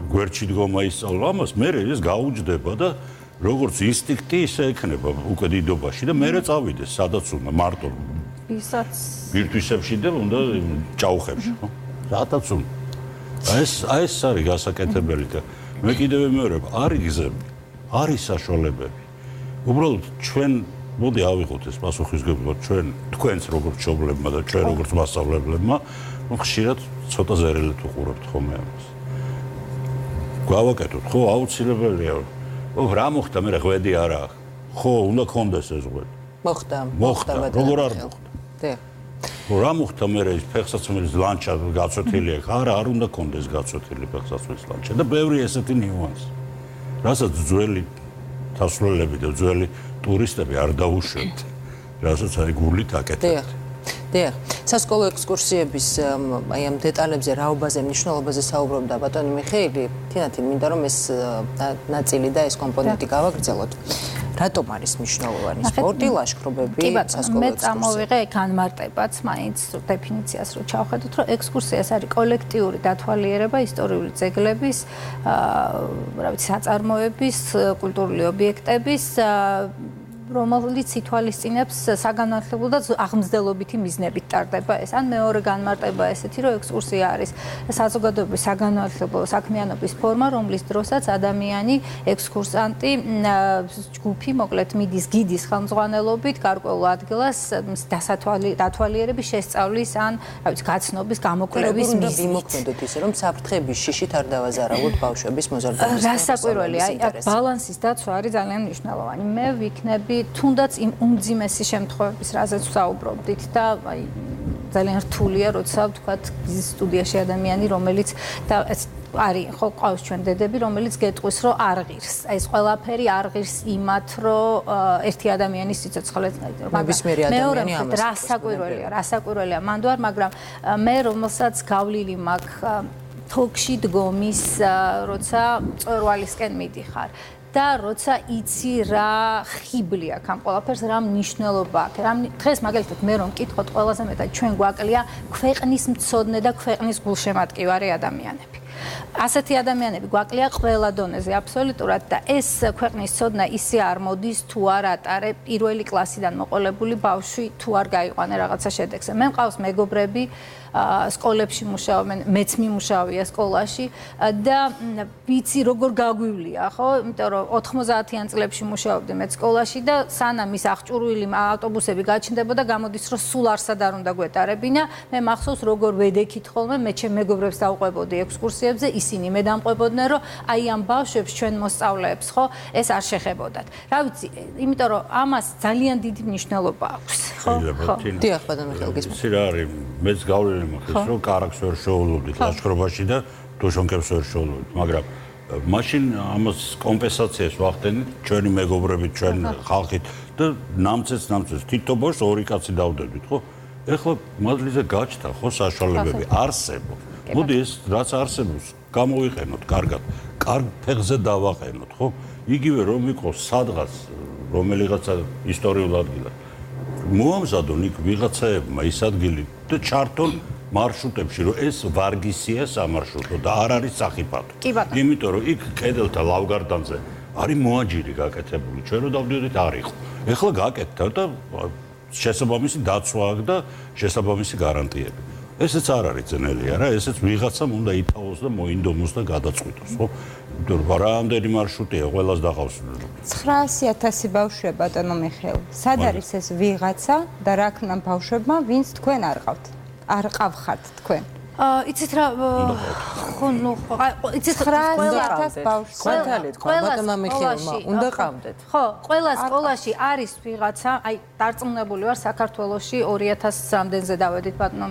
B: გვერდში დგომა ისწავლა, ამას მე ეს გაუჯდება და როგორც ინსტინქტი ისე ექნება უკვე დიდობაში და მე წავიდეს, სადაც უნდა მარტო ვისაც ბირთვისებში და უნდა ჭაუხებში, ხო? სადაც უნდა. აი ეს არის გასაკეთებელი და მე კიდევ ვიმეორებ, არის გზები, არის საშუალებები. უბრალოდ ჩვენ მოდი ავიღოთ ეს პასუხისმგებლობა თქვენს როგორც მშობლებმა და ჩვენ როგორც მასწავლებლებმა, ხშირად ცოტა ზერელეთ უყურებთ ხოლმე ამას. გავაკეთოთ, ხო, აუცილებელია. რა მოხდა, მე ღვედი არა. ხო, უნდა კონდეს ეს ღვედი. მოხდა, როგორ არ მოხდა? რა მოხდა მე ეს ფეხსაცმელის ლანჩა გაწვეთილი აქვს? არ უნდა კონდეს გაწვეთილი ფეხსაცმელის ლანჩა და ბევრი ესეთი ნიუანსი. რასაც ძველი დასვლელები და ძველი ტურისტები არ დაუშვებთ, რასაც აი გულით აკეთებთ.
A: დიახ. სასკოლო ექსკურსიების აი ამ დეტალებზე, რაობაზე, მნიშვნელობაზე საუბრობდა ბატონი მიხეილი. თინათინ, მინდა რომ ეს ნაწილი და ეს კომპონენტი გავაგრძელოთ. რატომ არის მნიშვნელოვანი სპორტი, ლაშქრობები, სასკოლო
C: მე წამოვიღე განმარტებაც, მაინც დეფინიციას რო ჩავხედოთ, რომ ექსკურსია არის კოლექტიური დათვალიერება ისტორიული ძეგლების, რა ვიცი, საწარმოების, კულტურული ობიექტების, რომელიც ითვალისწინებს საგანმანათლებლო და აღმზრდელობითი მიზნებით ტარდება ეს. ან მეორე განმარტება ესეთი, რომ ექსკურსია არის საზოგადოების საგანმანათლებლო საქმიანობის ფორმა, რომლის დროსაც ადამიანი, ექსკურსანტი, ჯგუფი, მოკლედ მიდის გიდის ხელმძღვანელობით გარკვეულ ადგილას დათვალიერების, შესწავლის ან, რა ვიცი, გაცნობის, გამოკვლევის მიზნით.
A: ვიმოქმედოთ ისე, რომ საფრთხეების შიშით არ დავაზარავოთ ბავშვების მოზარდობის.
C: რასაკვირველია, აი აქ ბალანსის დაცვა არის ძალიან მნიშვნელოვანი. მე ვიქნები თუნდაც იმ უმძიმესი შემთხვევების, რაზეც ვსაუბრობდით და აი ძალიან რთულია, როცა ვთქვათ, სტუდიაში ადამიანი, რომელიც და არის ხო ყავს ჩვენ დედები, რომელიც გეტყვის, რომ არ ღირს. აი ეს ყველაფერი არ ღირს იმათ, რომ ერთი ადამიანის სიცოცხლე
A: ნებისმიერი ადამიანი
C: ამას რასაკვირველია მანდ ვარ, მაგრამ მე რომელსაც გავლილი მაქვს თოქში დგომის, როცა მწვერვალისკენ მიდიხარ. და როცა იცი რა ხიბლი აქვს ამ ყველაფერს, რა მნიშვნელობა აქვს. დღეს მაგალითად მე რომ მკითხოთ, ყველაზე მეტად ჩვენ გვაკლია ქვეყნის მცოდნე და ქვეყნის გულშემატკივარი ადამიანები. ასეთი ადამიანები გვაკლია ყველა დონეზე აბსოლუტურად და ეს ქვეყნის ცოდნა ისე არ მოდის თუ არ ატარებ პირველი კლასიდან მოყოლებული ბავშვი თუ არ გაიყვანე რაღაცა შედეგზე. მე მყავს მეგობრები სკოლებში მუშაობენ, მეც მიმუშავია სკოლაში და ვიცი როგორ გაგვივლია, ხო? იმიტომ რომ 90-იან წლებში მუშაობდი მე სკოლაში და სანამ ის აღჭურვილი ავტობუსები გაჩნდებოდა, გამოდის რომ სულ არსად არ უნდა გვეტარებინა. მე მახსოვს როგორ ვედექით ხოლმე, მე ჩემ მეგობრებს დავყვებოდი ექსკურსიებზე, ისინი მე დამყვებოდნენ, რომ აი ამ ბავშვებს ჩვენ მოსწავლეებს, ხო, ეს არ შეხებოდათ. რა ვიცი, იმიტომ რომ ამას ძალიან დიდი მნიშვნელობა აქვს, ხო?
A: დიახ, ბატონო მიხეილ გისმენთ.
B: ის რა არის, მეც გავლილი მაქვს, რომ კარაქს ვერ შეულოდით ლაშქრობაში და დუშონკებს ვერ შეულოდით, მაგრამ მაშინ ამას კომპენსაციას ვახდენით ჩვენი მეგობრებით, ჩვენ ხალხით და ნამცეც თითო ბავშვს ორი კაცი დავდებით, ხო? ეხლა მადლიზე გაჩნდა, ხო, საშუალებები არსებობს. მოდი ეს რაც არსებობს, გამოვიყენოთ კარგად, კარგ ფეხზე დავაყენოთ, ხო? იგივე რომ იყოს სადღაც რომელიღაცა ისტორიულ ადგილას. მოამზადონ იქ ვიღაცაებმა ის ადგილი და ჩართონ მარშრუტებში, რომ ეს ვარგისია სამარშრუტო და არ არის სახიფათო. იმიტომ რომ იქ კედელთა ლავგარდანზე არის მოაჯირი გაკეთებული, ჩვენ რო დავდიოდით არ იყო. ეხლა გაკეთდა და შესაბამისი დაცვა აქვს და შესაბამისი გარანტიები. ესეც არ არის ძნელია რა, ესეც ვიღაცამ უნდა ითაოს და მოინდომოს და გადაწყვიტოს, ხო? იმიტომ რომ რამდენი მარშრუტია ყველას დახავს.
E: 900,000 ბავშვია ბატონო მიხეილ. სად არის ეს ვიღაცა და რა ქნა ბავშვებმა, ვინც თქვენ არ ყავთ? არ ყავხართ თქვენ?
C: იცით რა ხო ნუ იცით
E: 900,000 ბავშვს
A: ხვალთალით ხო ბატონმა მიხეილმა უნდა ყავდეთ
C: ხო ყველა სკოლაში არის ვიღაცა აი დარწმუნებული ვარ საქართველოში 2000 რამდენზე დავედით ბატონო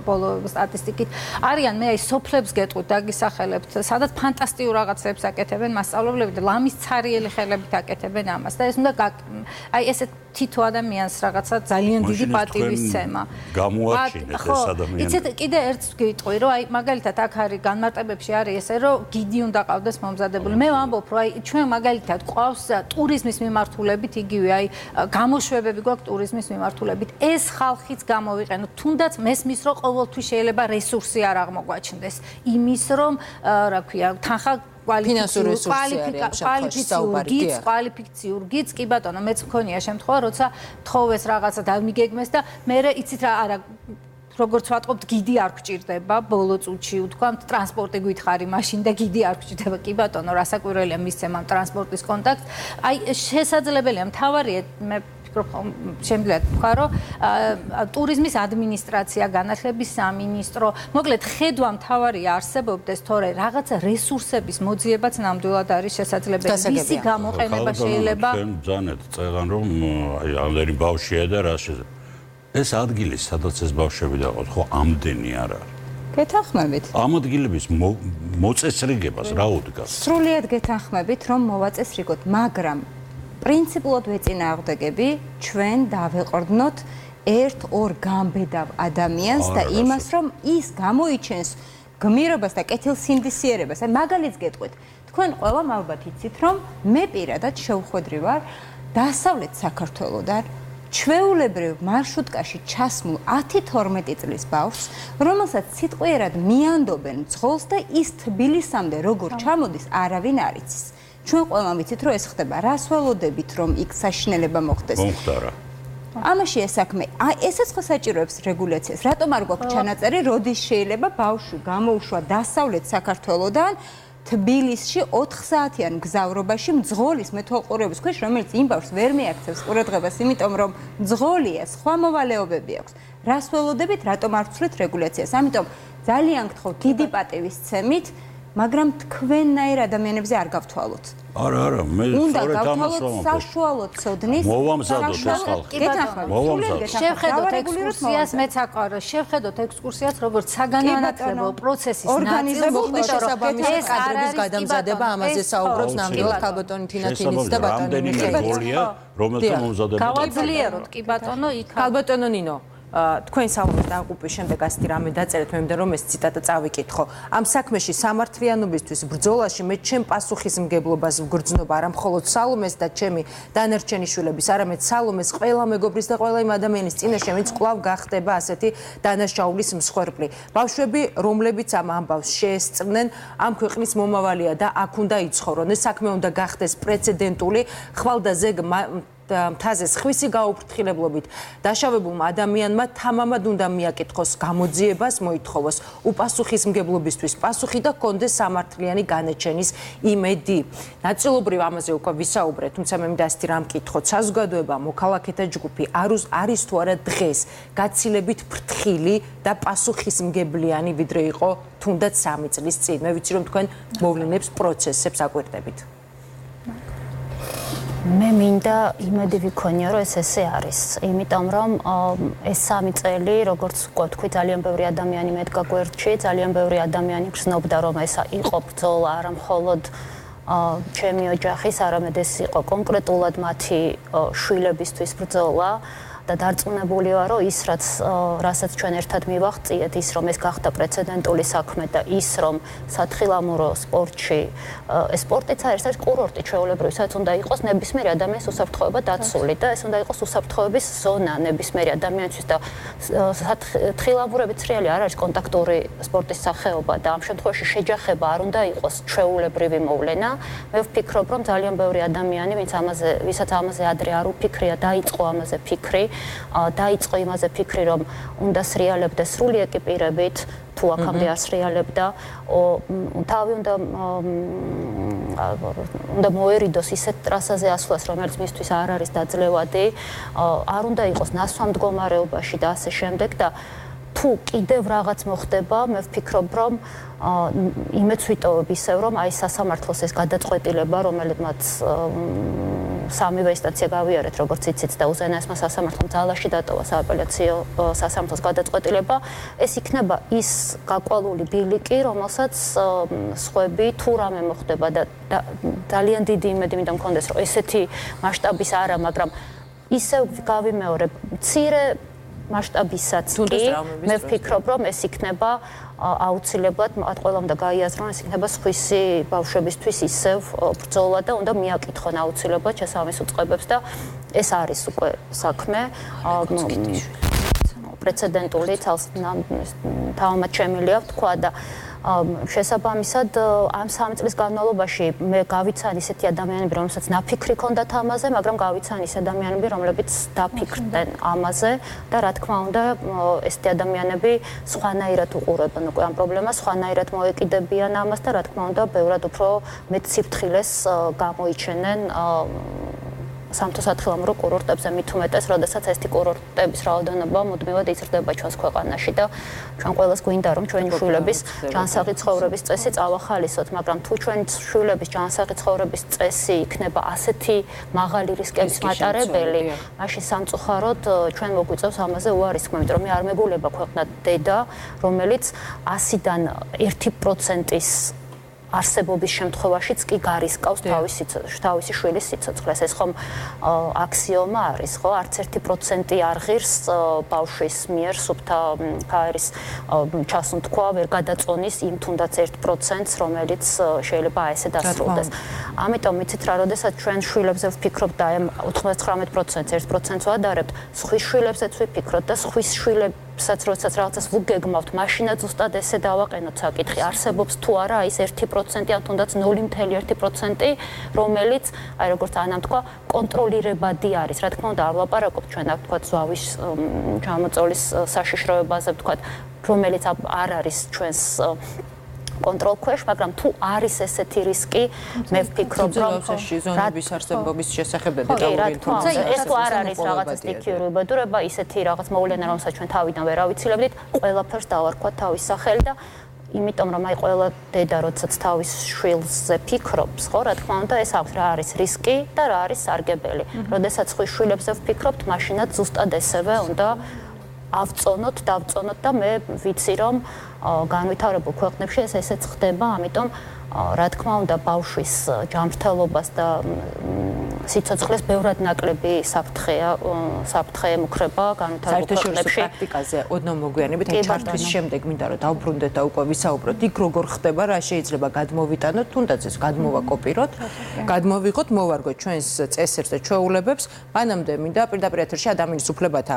C: ბოლო სტატისტიკით არიან მე აი სოფლებს გეტყვით დაგისახელებთ სადაც ფანტასტიკურ რაღაცებს აკეთებენ მასწავლებლები და ლამის ცარიელი ხელებით აკეთებენ ამას და ეს უნდა აი ესეთ თითო ადამიანს რაღაცა ძალიან დიდი პატივისცემა
B: გამოაჩინეთ ეს ადამიანი
C: იცით კიდე ერთს გიტყვი რომ აი მაგალითად აქ არის განმარტებებში არის ესე რომ გიდი უნდა ყავდეს მომზადებული მე ვამბობ რომ აი ჩვენ მაგალითად ყავს ტურიზმის მიმართულებით იგივე აი გამოშვებები გვაქვს ტურიზმის მიმართულებით ეს ხალხიც გამოვიყენოთ თუნდაც მესმის რომ ყოველთვის შეიძლება რესურსი არ აღმოგვაჩნდეს იმის რომ რა ქვია თანხა კვალიფიციურ გიდს კი ბატონო მეც მქონია შემთხვევა როცა თხოვეს რაღაცა დამიგეგმეს და მე იცით რა არა როგორც ვატყობთ გიდი არ გჭირდება ბოლო წუთში ვთქვამთ ტრანსპორტი გითხარი მაშინ და გიდი არ გჭირდება კი ბატონო რასაკვირველია მისცემ ამ ტრანსპორტის კონტაქტს აი შესაძლებელია მთავარია მე შემიძლია თქვა რომ ტურიზმის ადმინისტრაცია განათლების სამინისტრო მოკლედ ხედვა მთავარია არსებობდეს თორე რაღაცა რესურსების მოძიებაც ნამდვილად არის შესაძლებელი ვისი გამოყენება შეიძლება
B: ბრძანეთ წეგან რომ აი ამდენი ბავშვია და რა შეიძლება ეს ადგილი სადაც ეს ბავშვები დაყავთ ხო ამდენი არ არის
E: გეთანხმებით
B: ამ ადგილების მოწესრიგებას რა უდგას
E: სრულიად გეთანხმებით რომ მოვაწესრიგოთ მაგრამ პრინციპულად ვეწინააღმდეგები ჩვენ დავეყრდნოთ ერთ-ორ გამბედავ ადამიანს და იმას რომ ის გამოიჩენს გმირობას და კეთილსინდისიერებას. აი მაგალითს გეტყვით. თქვენ ყველამ ალბათ იცით რომ მე პირადად შევხვედრი ვარ დასავლეთ საქართველოდან ჩვეულებრივ მარშრუტკაში ჩასმულ 10-12 წლის ბავშვს, რომელსაც სიტყვიერად მიანდობენ ძღოლს და ის თბილისამდე როგორ ჩამოდის არავინ არ იცის. ჩვენ ყველამ ვიცით რომ ეს ხდება რას ველოდებით რომ იქ საშინელება მოხდეს
B: მომხდარა
E: ამაში ეს საქმე ესეც ხო საჭიროებს რეგულაციას რატომ არ გვაქვს ჩანაწერი როდის შეიძლება ბავშვი გამოუშვა დასავლეთ საქართველოდან თბილისში 4 საათიან გზავრობაში მძღოლის მეთვალყურეობის ქვეშ რომელიც იმ ბავშვს ვერ მიაქცევს ყურადღებას იმიტომ რომ მძღოლია სხვა მოვალეობები აქვს რას ველოდებით რატომ არ ვცვლით რეგულაციას ამიტომ ძალიან გთხოვთ დიდი პატივისცემით მაგრამ თქვენნაირ ადამიანებზე არ გავთვალოთ.
B: არა, მე
E: უნდა გავთვალოთ საშუალო ცოდნის
B: მოვამზადოთ ეს ხალხი. მოვამზადოთ.
C: შევხედოთ ექსკურსიას, მეც აყვარო, შევხედოთ ექსკურსიას, როგორც საგანმანათლებლო პროცესის
A: ორგანიზებული შესაბამისი კადრების გადამზადება, ამაზე საუბრობს ნამდვილად ქალბატონი თინათინის და ბატონი მიხეილი.
B: რომელთა მომზადება.
C: გავაძლიეროთ კი ბატონო იქ.
A: ქალბატონო ნინო თქვენ სალომეს დაღუპვის შემდეგ ასეთი რამე დაწერეთ, მე მინდა რომ ეს ციტატა წავიკითხო. ამ საქმეში სამართლიანობისთვის ბრძოლაში მე ჩემ პასუხისმგებლობას ვგრძნობ არა მხოლოდ სალომეს და ჩემი დანარჩენი შვილების, არამედ სალომეს ყველა მეგობრის და ყველა იმ ადამიანის წინაშე, ვინც კვლავ გახდება ასეთი დანაშაულის მსხვერპლი. ბავშვები, რომლებიც ამ ამბავს შეესწრნენ, ამ ქვეყნის მომავალია და აქ უნდა იცხოვრონ. ეს საქმე უნდა გახდეს პრეცედენტული, ხვალ და ზეგ მთაზე სხვისი გაუფრთხილებლობით დაშავებულმა ადამიანმა თამამად უნდა მიაკითხოს გამოძიებას, მოითხოვოს უპასუხისმგებლობისთვის პასუხი და ჰქონდეს სამართლიანი განაჩენის იმედი. ნაწილობრივ ამაზე უკვე ვისაუბრეთ, თუმცა მე მინდა ასეთი რამ მკითხოთ. საზოგადოება, მოქალაქეთა ჯგუფი არის თუ არა დღეს გაცილებით ფრთხილი და პასუხისმგებლიანი, ვიდრე იყო თუნდაც 3 წლის წინ. მე ვიცი რომ თქვენ მოვლენებს პროცესებს აკვირდებით.
D: მე მინდა იმედი ვიქონიო, რომ ეს ესე არის. იმიტომ რომ ეს 3 წელი, როგორც ვთქვი, ძალიან ბევრი ადამიანი მედგა გვერდში, ძალიან ბევრი ადამიანი გრძნობდა, რომ ეს იყო ბრძოლა არა მხოლოდ ჩემი ოჯახის, არამედ ეს იყო კონკრეტულად მათი შვილებისთვის ბრძოლა. და დარწმუნებული ვარ, რომ ის რასაც ჩვენ ერთად მივაღწიეთ, ის რომ ეს გახდა პრეცედენტული საქმე და ის რომ სათხილამურო სპორტში ეს სპორტიც არის კურორტი ჩვეულებრივ, სადაც უნდა იყოს ნებისმიერი ადამიანის უსაფრთხოება დაცული და ეს უნდა იყოს უსაფრთხოების ზონა ნებისმიერი ადამიანისთვის და სათხილამურებიც რეალი არ არის კონტაქტური სპორტის სახეობა და ამ შემთხვევაში შეჯახება არ უნდა იყოს ჩვეულებრივი მოვლენა. მე ვფიქრობ, რომ ძალიან ბევრი ადამიანი, ვისაც ამაზე ადრე არ უფიქრია, დაიწყო ამაზე ფიქრი. დაიწყო იმაზე ფიქრი, რომ უნდა სრიალებდეს სრული ეკიპირებით, თუ აქამდე ასრიალებდა, თავი უნდა მოერიდოს ისეთ ტრასაზე ასვლას, რომელიც მისთვის არ არის დაძლევადი, არ უნდა იყოს ნასვამ მდგომარეობაში და ასე შემდეგ და თუ კიდევ რაღაც მოხდება, მე ვფიქრობ, რომ იმეც ვიტოვებ ისევ, რომ აი სასამართლოს ეს გადაწყვეტილება, რომელმაც სამივე ინსტანცია გავიარეთ, როგორც იცით და უზენაესმა სასამართლომ ძალაში დატოვა სააპელაციო სასამართლოს გადაწყვეტილება, ეს იქნება ის გაკვალული ბილიკი, რომელსაც სხვები თუ რამე მოხდება და ძალიან დიდი იმედი მინდა მქონდეს, რომ ესეთი მასშტაბის არა, მაგრამ ისევ გავიმეორებ, მცირე მასშტაბისაც კი, მე ვფიქრობ, რომ ეს იქნება აუცილებლად მათ ყველამ და გაიაზრონ, ეს იქნება სხვისი ბავშვებისთვის ისევ ბრძოლა და უნდა მიაკითხონ აუცილებლად შესაბამის უწყებებს და ეს არის უკვე საქმე პრეცედენტული, თავმად შემილია ვთქვა და შესაბამისად ამ 3 წლის განმავლობაში მე გავიცან ისეთი ადამიანები, რომელსაც ნაფიქრი ჰქონდათ ამაზე, მაგრამ გავიცან ის ადამიანები, რომლებიც დაფიქრდნენ ამაზე და რა თქმა უნდა ესეთი ადამიანები სხვანაირად უყურებენ უკვე ამ პრობლემას, სხვანაირად მოეკიდებიან ამას და რა თქმა უნდა ბევრად უფრო მეტ სიფრთხილეს გამოიჩენენ სამთო სათხილამურო კურორტებზე მით უმეტეს, როდესაც ესეთი კურორტების რაოდენობა მუდმივად იზრდება ჩვენს ქვეყანაში და ჩვენ ყველას გვინდა რომ ჩვენი შვილების ჯანსაღი ცხოვრების წესი წავახალისოთ, მაგრამ თუ ჩვენი შვილების ჯანსაღი ცხოვრების წესი იქნება ასეთი მაღალი რისკების მატარებელი, მაშინ სამწუხაროდ ჩვენ მოგვიწევს ამაზე უარისქმა, იმიტომ რომ მე არ მეგულება ქვეყნად დედა, რომელიც 100-დან 1%-ის არსებობის შემთხვევაშიც კი გარისკავს თავისი შვილის სიცოცხლეს. ეს ხომ აქსიომა არის, ხო? არც 1% არ ღირს ბავშვის მიერ სუფთა ქაერის ჩასუნთქვა ვერ გადაწონის იმ თუნდაც 1%-ს, რომელიც შეიძლება ესე დასრულდეს. ამიტომ იცით რა, როდესაც ჩვენ შვილებზე ვფიქრობთ და 99%-ს 1%-ს ვადარებთ, სხვის შვილებზეც ვიფიქროთ და სხვის შვილებსაც როდესაც რაღაცას ვუგეგმავთ, მაშინაც ზუსტად ესე დავაყენოთ საკითხი. არსებობს თუ არა ის 1% ან თუნდაც 0.1%, რომელიც, აი როგორც ანამ თქვა, კონტროლირებადი არის. რა თქმა უნდა, არ ვლაპარაკობ ჩვენ აქ თქვა ზავის ჩამოწოლის საშიშროებაზე, თქვა, რომელიც არ არის ჩვენს კონტროლ ქვეშ, მაგრამ თუ არის ესეთი რისკი, მე ვფიქრობ, რომ
A: ზონების არსებობის შესახებ და დეტალური
D: ინფორმაცია, ეს თუ არ არის რაღაცა სტიქიური უბედურება, ისეთი რაღაც მოვლენა, რომელსაც ჩვენ თავიდან ვერ ავიცილებდით, ყველაფერს დავარქვათ თავის სახელი და იმიტომ რომ აი ყველა დედა როდესაც თავის შვილზე ფიქრობს, ხო, რა თქმა უნდა, ეს აქვს რა არის რისკი და რა არის სარგებელი. როდესაც ხვის შვილებზე ვფიქრობთ, მაშინაც ზუსტად ესევე უნდა ავწონოთ, დავწონოთ და მე ვიცი რომ განვითარებულ ქვეყნებში ეს ესეც ხდება, ამიტომ რა თქმა უნდა ბავშვის ჯანმრთელობას და სიცოცხლეს ბევრად ნაკლები საფრთხე ემუქრება განვითარებულ ქვეყნებში.
A: პრაქტიკაზე ოდნავ მოგვიანებით აი ჩართვის შემდეგ მინდა რომ დავბრუნდეთ და უკვე ვისაუბროთ იქ როგორ ხდება რა შეიძლება გადმოვიტანოთ თუნდაც ეს გადმოვაკოპიროთ გადმოვიღოთ მოვარგოთ ჩვენს წესებს და ჩვეულებებს მანამდე მინდა პირდაპირ ეთერში ადამიანის უფლებათა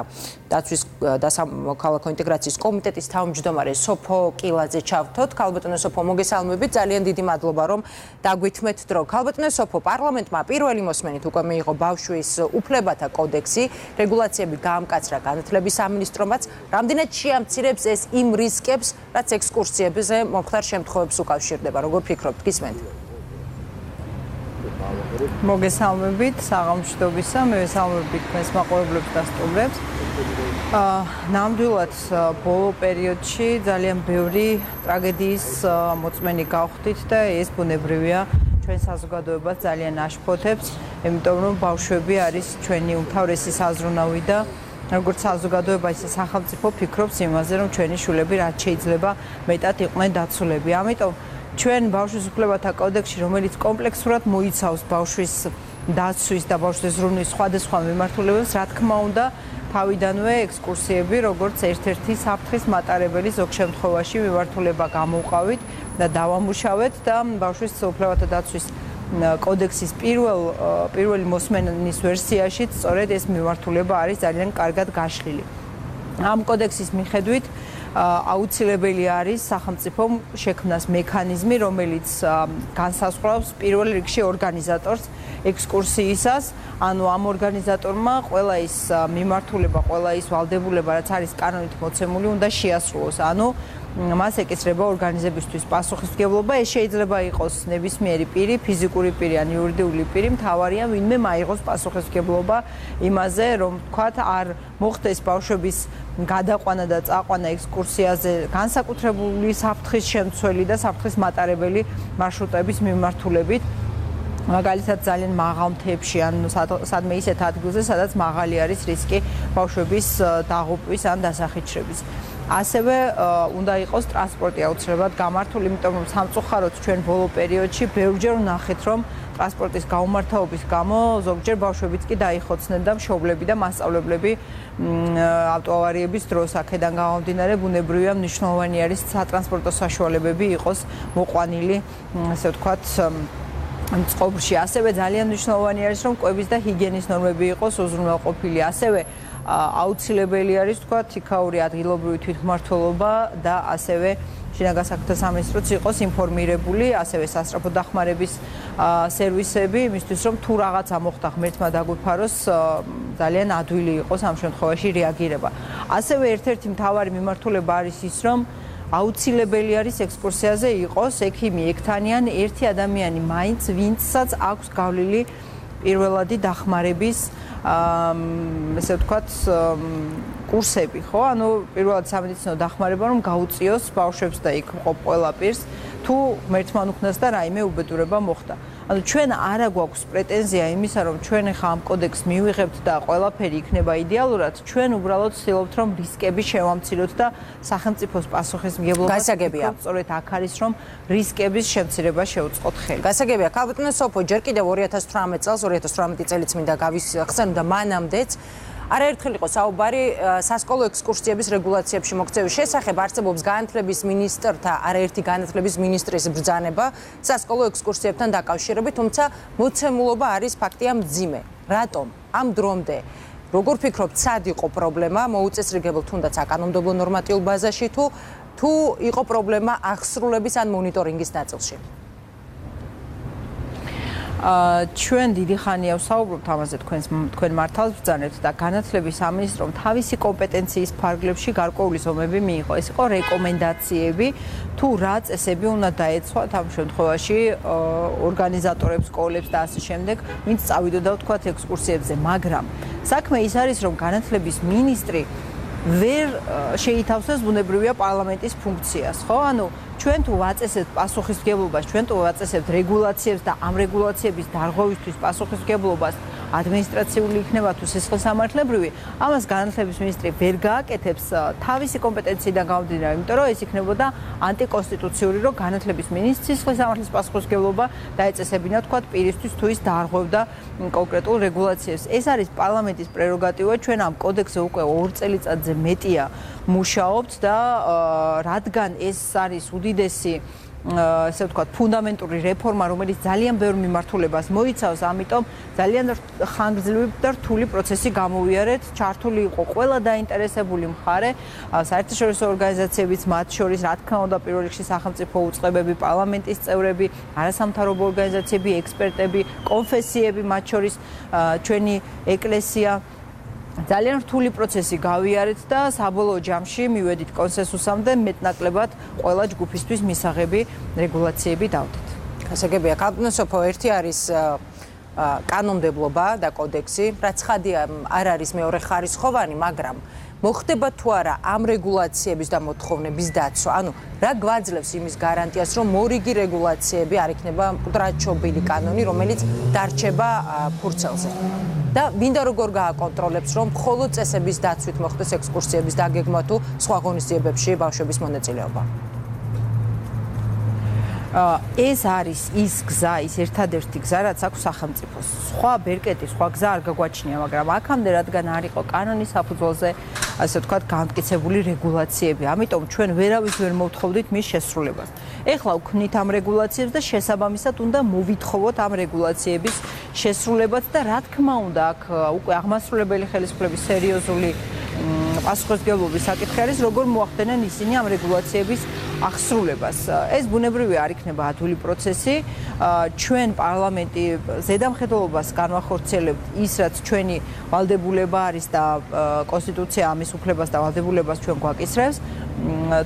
A: დაცვის და სამოქალაქო ინტეგრაციის კომიტეტის თავმჯდომარე სოფიო კილაძე ჩავთოთ ქალბატონო სოფიო მოგესალმებით ძალიან დიდი მადლობა რომ დაგვითმეთ დრო ქალბატონო სოფიო პარლამენტმა პირველი მოსმენით უკვე მიიღო ბავშვის უფლებათა კოდექსი რეგულაციები გაამკაცრა განათლების სამინისტრომაც რამდენად შეამცირებს ეს იმ რისკებს რაც ექსკურსიებზე მომხდარ შემთხვევებს უკავშირდება როგორ ფიქრობთ გისმენთ
F: მოგესალმებით საღამოშტობისა მე ვესალმებით თქვენს მაყურებლებს და სტუმრებს ნამდვილად ბოლო პერიოდში ძალიან ბევრი ტრაგედიის მოწმენი გავხდით და ეს ბუნებრივია ჩვენ საზოგადოებას ძალიან აშფოთებს იმიტომ რომ ბავშვები არის ჩვენი უმთავრესი საზრუნავი და როგორც საზოგადოება ისე სახელმწიფო ფიქრობს იმაზე რომ ჩვენი შვილები რაც შეიძლება მეტად იყვნენ დაცულები ამიტომ ჩვენ ბავშვის უფლებათა კოდექსში რომელიც კომპლექსურად მოიცავს ბავშვის დაცვის და ბავშვის ზრუნვის სხვადასხვა მიმართულებებს რა თქმა უნდა თავიდანვე ექსკურსიები როგორც ერთ-ერთი საფრთხის მატარებელი ზოგ შემთხვევაში მიმართულება გამოვყავით და დავამუშავეთ და ბავშვის უფლებათა დაცვის კოდექსის პირველი მოსმენის ვერსიაში სწორედ ეს მიმართულება არის ძალიან კარგად გაშლილი. ამ კოდექსის მიხედვით აუცილებელი არის სახელმწიფომ შექმნას მექანიზმი, რომელიც განსაზღვრავს პირველ რიგში ორგანიზატორს ექსკურსიისას, ანუ ამ ორგანიზატორმა ყველა ის მიმართულება, ყველა ის ვალდებულება, რაც არის კანონით მოცემული, უნდა შეასრულოს. ანუ მას ეკისრება ორგანიზებისთვის პასუხისმგებლობა, ეს შეიძლება იყოს ნებისმიერი პირი, ფიზიკური პირი ან იურიდიული პირი, მთავარია ვინმე მაიღოს პასუხისმგებლობა იმაზე, რომ თქვათ არ მოხდეს ბავშვების გადაყვანა და წაყვანა ექსკურსიაზე განსაკუთრებული საფრთხის შემცველი და საფრთხის მატარებელი მარშრუტების მიმართულებით. მაგალითად ძალიან მაღალ მთებში ან სადმე ისეთ ადგილზე, სადაც მაღალი არის რისკი ბავშვების დაღუპვის ან დასახიჩრების. ასევე უნდა იყოს ტრანსპორტი აუცილებლად გამართული, იმიტომ რომ სამწუხაროდ ჩვენ ბოლო პერიოდში ბევრჯერ ვნახეთ, რომ ტრანსპორტის გაუმართავობის გამო ზოგჯერ ბავშვებიც კი დაიხოცნენ და მშობლები და მასწავლებლები ავტოავარიების დროს აქედან გამომდინარე ბუნებრივია მნიშვნელოვანი არის სატრანსპორტო საშუალებები იყოს მოყვანილი, ასე ვთქვათ, წყობრში. ასევე ძალიან მნიშვნელოვანი არის, რომ კვების და ჰიგიენის ნორმები იყოს უზრუნველყოფილი. ასევე აუცილებელი არის თქვათ იქაური ადგილობრივი თვითმმართველობა და ასევე შინაგან საქმეთა სამინისტროც იყოს ინფორმირებული, ასევე სასწრაფო დახმარების სერვისები იმისთვის რომ თუ რაღაცა მოხდა ღმერთმა დაგვიფაროს ძალიან ადვილი იყოს ამ შემთხვევაში რეაგირება. ასევე ერთ-ერთი მთავარი მიმართულება არის ის რომ აუცილებელი არის ექსკურსიაზე იყოს ექიმი, ექთანი, ერთი ადამიანი მაინც ვინცაც აქვს გავლილი პირველადი დახმარების ესე ვთქვათ კურსები, ხო? ანუ პირველად სამედიცინო დახმარება რომ გაუწიოს ბავშვებს და იქ მყოფ ყველა პირს თუ ღმერთმა უხსნას და რაიმე უბედურება მოხდა. ანუ ჩვენ არა გვაქვს პრეტენზია იმისა, რომ ჩვენ ახლა ამ კოდექსს მივიღებთ და ყველაფერი იქნება იდეალურად, ჩვენ უბრალოდ ვცდილობთ რომ რისკები შევამციროთ და სახელმწიფოს პასუხისმგებლობა
A: გასაგებია.
F: სწორედ აქ არის რომ რისკების შემცირება შეუწყოთ ხელი.
A: გასაგებია, ქალბატონო სოფიო, ჯერ კიდევ 2018 წელს, 2018 წელიც მინდა გავიხსენო და მანამდეც არაერთხელ იყო საუბარი სასკოლო ექსკურსიების რეგულაციებში მოქცევის შესახებ, არსებობს განათლების მინისტრთა არაერთი განათლების მინისტრის ბრძანება სასკოლო ექსკურსიებთან დაკავშირებით, თუმცა მოცემულობა არის ფაქტია მძიმე. რატომ? ამ დრომდე როგორ ფიქრობთ, სად იყო პრობლემა მოუწესრიგებელ თუნდაც აკანონმდებლო ნორმატიულ ბაზაში თუ იყო პრობლემა აღსრულების ან მონიტორინგის ნაწილში?
F: ჩვენ დიდი ხანია ვსაუბრობთ ამაზე თქვენ მართალს ბრძანებთ და განათლების სამინისტრომ თავისი კომპეტენციის ფარგლებში გარკვეული ზომები მიიღო. ეს იყო რეკომენდაციები თუ რა წესები უნდა დაეცვათ ამ შემთხვევაში ორგანიზატორებს, სკოლებს და ასე შემდეგ, ვინც წავიდოდა ვთქვათ ექსკურსიებზე, მაგრამ საქმე ის არის, რომ განათლების მინისტრი ვერ შეითავსებს ბუნებრივია პარლამენტის ფუნქციას, ხო? ანუ ჩვენ თუ ვაწესებთ პასუხისმგებლობას, ჩვენ თუ ვაწესებთ რეგულაციებს და ამ რეგულაციების დარღვევისთვის პასუხისმგებლობას ადმინისტრაციული იქნება თუ სისხლისამართლებრივი, ამას განათლების მინისტრი ვერ გააკეთებს თავისი კომპეტენციიდან გამომდინარე, იმიტომ რომ ეს იქნებოდა ანტიკონსტიტუციური, რომ განათლების მინისტრს სისხლისამართლის პასუხისმგებლობა დაეწესებინა თქვათ პირისთვის თუ ის დაარღვევდა კონკრეტულ რეგულაციებს. ეს არის პარლამენტის პრეროგატივა, ჩვენ ამ კოდექსზე უკვე 2 წელიწადზე მეტია მუშაობთ და რადგან ეს არის უდიდესი ესე ვთქვათ, ფუნდამენტური რეფორმა, რომელიც ძალიან ბევრ მიმართულებას მოიცავს, ამიტომ ძალიან ხანგრძლივი და რთული პროცესი გამოვიარეთ. ჩართული იყო ყველა დაინტერესებული მხარე, საერთაშორისო ორგანიზაციებიც, მათ შორის, რა თქმა უნდა, პირველ რიგში სახელმწიფო უწყებები, პარლამენტის წევრები, არასამთავრობო ორგანიზაციები, ექსპერტები, კონფესიები, მათ შორის ჩვენი ეკლესია. ძალიან რთული პროცესი გავიარეთ და საბოლოო ჯამში მივედით კონსენსუსამდე მეტნაკლებად ყველა ჯგუფისთვის მისაღები რეგულაციები დავდეთ.
A: გასაგებია, კანონსოფო ერთი არის კანონმდებლობა და კოდექსი, რაც ხადია არ არის მეორე ხარისხოვანი, მაგრამ მოხდება თუ არა ამ რეგულაციების და მოთხოვნების დაცვა? ანუ რა გვაძლევს იმის გარანტიას, რომ მორიგი რეგულაციები არ იქნება მკვდრაჩობილი კანონი, რომელიც დარჩება ფურცელზე? და მინდა როგორ გააკონტროლებს, რომ მხოლოდ წესების დაცვით მოხდეს ექსკურსიების დაგეგმა თუ სხვა ღონისძიებებში ბავშვების მონაწილეობა?
F: ეს არის ის გზა, ის ერთადერთი გზა, რაც აქვს სახელმწიფოს. სხვა ბერკეტი, სხვა გზა არ გაგვაჩნია, მაგრამ აქამდე რადგან არ იყო კანონის საფუძველზე, ასე ვთქვათ, განმტკიცებული რეგულაციები, ამიტომ ჩვენ ვერავის ვერ მოვთხოვდით მის შესრულებას. ეხლა ვქმნით ამ რეგულაციებს და შესაბამისად უნდა მოვითხოვოთ ამ რეგულაციების შესრულებას და რა თქმა უნდა, აქ უკვე აღმასრულებელი ხელისუფლების სერიოზული პასუხისმგებლობის საკითხი არის, როგორ მოახდენენ ისინი ამ რეგულაციების აღსრულებას. ეს ბუნებრივი არ იქნება ადვილი პროცესი. ჩვენ პარლამენტი ზედამხედველობას განვახორციელებთ ის, რაც ჩვენი ვალდებულება არის და კონსტიტუცია ამის უფლებას და ვალდებულებას ჩვენ გვაკისრებს.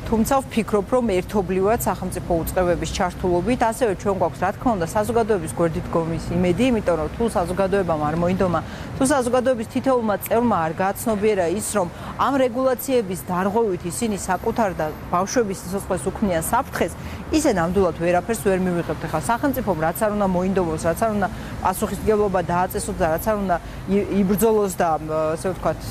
F: თუმცა ვფიქრობ, რომ ერთობლივად სახელმწიფო უწყებების ჩართულობით, ასევე ჩვენ გვაქვს რა თქმა უნდა საზოგადოების გვერდით დგომის იმედი, იმიტომ რომ თუ საზოგადოებამ არ მოინდომა, თუ საზოგადოების თითოეულმა წევრმა არ გააცნობიერა ის, რომ ამ რეგულაციების დარღვევით ისინი საკუთარ და ბავშვების სიცოცხლეს უქმნიან საფრთხეს, ისე ნამდვილად ვერაფერს ვერ მივიღებთ. ახლა სახელმწიფომ რაც არ უნდა მოინდომოს, რაც არ უნდა პასუხისმგებლობა დააწესოს და რაც არ უნდა იბრძოლოს და ასე ვთქვათ,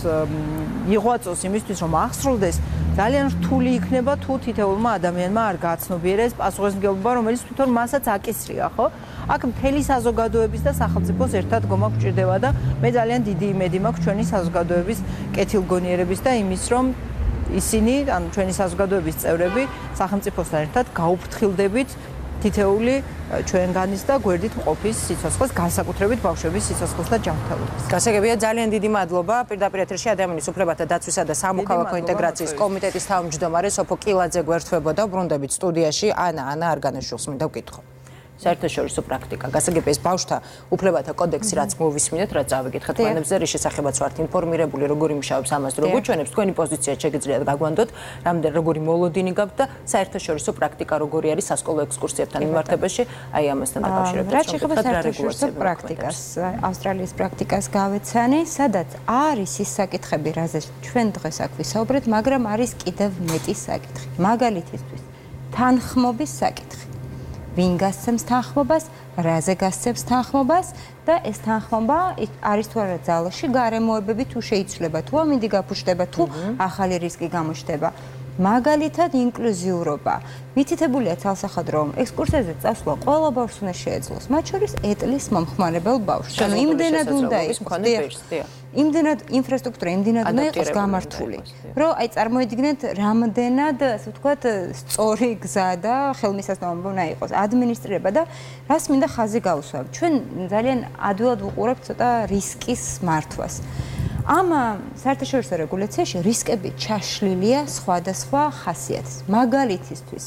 F: იღვაწოს იმისთვის, რომ აღსრულდეს, ძალიან რთული იქნება თუ თითოეულმა ადამიანმა არ გააცნობიერა ეს პასუხისმგებლობა, რომელიც თვითონ მასაც აკისრია, ხო? აქ მთელი საზოგადოების და სახელმწიფოს ერთად გომა გვჭირდება და მე ძალიან დიდი იმედი მაქვს ჩვენი საზოგადოების კეთილგონიერების და იმის, რომ ისინი, ანუ ჩვენი საზოგადოების წევრები, სახელმწიფოსთან ერთად გაუფრთხილდებით თითეული ჩვენგანის და გვერდით მყოფის სიცოცხლეს, განსაკუთრებით ბავშვების სიცოცხლეს და ჯანმრთელობას.
A: გასაგებია, ძალიან დიდი მადლობა. პირდაპირ ეთერში ადამიანის უფლებათა დაცვისა და სამოქალაქო ინტეგრაციის კომიტეტის თავმჯდომარე სოფიო კილაძე გვერდთვებოდა, ბრუნდებით სტუდიაში ანა არგანაშვილს მინდა ვკითხო. საერთაშორისო პრაქტიკა. გასაგებია, ეს ბავშვთა უფლებათა კოდექსი, რაც მოვისმინეთ, რაც წავიკითხეთ მანებზე, რის შესახებაც ვართ ინფორმირებული, როგორი მუშაობს ამას რო გვიჩვენებს, თქვენი პოზიცია შეგიძლიათ გაგვანდოთ, რამდენ როგორი მოლოდინი გაქვთ და საერთაშორისო პრაქტიკა როგორი არის სასკოლო ექსკურსიებთან მიმართებაში, აი ამასთან დაკავშირებით.
E: რაც შეეხება საერთაშორისო პრაქტიკას, ავსტრალიის პრაქტიკას გავეცანი, სადაც არის ის საკითხები, რაზეც ჩვენ დღეს აქ ვისაუბრეთ, მაგრამ არის კიდევ მეტი საკითხი. მაგალითისთვის, თანხმობის საკითხი. ვინ გასცემს თანხმობას, რაზე გასცემს თანხმობას და ეს თანხმობა არის თუ არა ძალაში, გარემოებები თუ შეიცვლება, თუ ამინდი გაფუჭდება, თუ ახალი რისკი გამოჩნდება. მაგალითად, ინკლუზიურობა. მითითებულია ცალსახად, რომ ექსკურსიაზე წასვლა ყველა ბავშვს უნდა შეეძლოს, მათ შორის ეტლის მომხმარებელ ბავშვს. ანუ იმდენად უნდა იყოს, იმდენად ინფრასტრუქტურა იმდენად უნდა იყოს გამართული, რომ აი წარმოიდგინეთ, რამდენად, ასე ვთქვათ, სწორი გზა და ხელმისაწვდომობა უნდა იყოს, ადმინისტრირება და რას მინდა ხაზი გავუსვამ. ჩვენ ძალიან ადვილად ვუყურებთ ცოტა რისკის მართვას. ამ საერთაშორისო რეგულაციაში რისკები ჩაშლილია სხვადასხვა ხასიათის. მაგალითისთვის,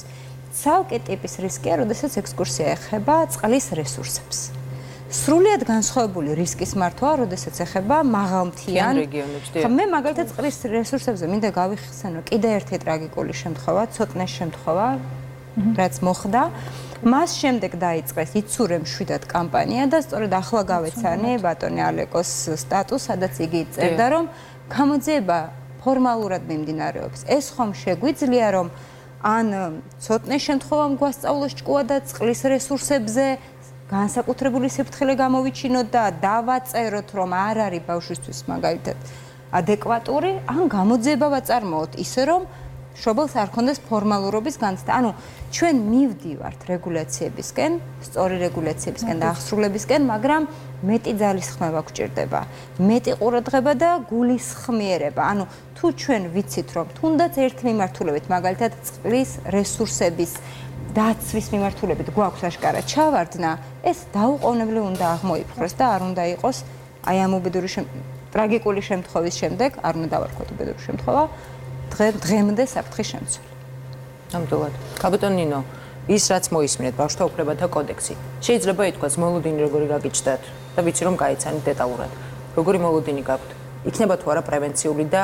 E: ცალკე ტიპის რისკია, როდესაც ექსკურსია ეხება წყლის რესურსებს. სრულიად განსხვავებული რისკის მართვა, როდესაც ეხება მაღალმთიან რეგიონებს. მე მაგალითად წყლის რესურსებზე მინდა გავიხსენო კიდე ერთი ტრაგიკული შემთხვევა, ცოტნეს შემთხვევა, რაც მოხდა. მას შემდეგ დაიწყეს იცურე მშვიდად კამპანია და სწორედ ახლა გავეცანი ბატონი ალეკოს სტატუსს, სადაც იგი წერდა, რომ გამოძიება ფორმალურად მიმდინარეობს. ეს ხომ შეგვიძლია, რომ ან ცოტნეს შემთხვევამ გვასწავლოს ჭკუა და წყლის რესურსებზე განსაკუთრებული სიფრთხილე გამოვიჩინოთ და დავაწეროთ, რომ არ არის ბავშვისთვის მაგალითად ადეკვატური, ან გამოძიება ვაწარმოოთ ისე, რომ შობელს არ ქონდეს ფორმალურობის განცდა. ანუ ჩვენ მივდივართ რეგულაციებისკენ, სწორი რეგულაციებისკენ და აღსრულებისკენ, მაგრამ მეტი ძალისხმევა გვჭირდება, მეტი ყურადღება და გულისხმიერება. ანუ თუ ჩვენ ვიცით, რომ თუნდაც ერთ მიმართულებით, მაგალითად წყლის რესურსების დაცვის მიმართულებით გვაქვს აშკარა ჩავარდნა, ეს დაუყოვნებლივ უნდა აღმოიფხვრეს და არ უნდა იყოს აი ამ უბედური ტრაგიკული შემთხვევის შემდეგ, არ უნდა დავარქვათ უბედური შემთხვევა, დღემდე საფრთხის შემცველი.
A: ნამდვილად. კაპიტან ნინო, ის რაც მოისმინეთ ბავშვთა უფლებათა კოდექსი, შეიძლება ითქვას მოლოდინი როგორი გაგიჩნდათ და ვიცი რომ გაიცანით დეტალურად. როგორი მოლოდინი გაქვთ? იქნება თუ არა პრევენციული და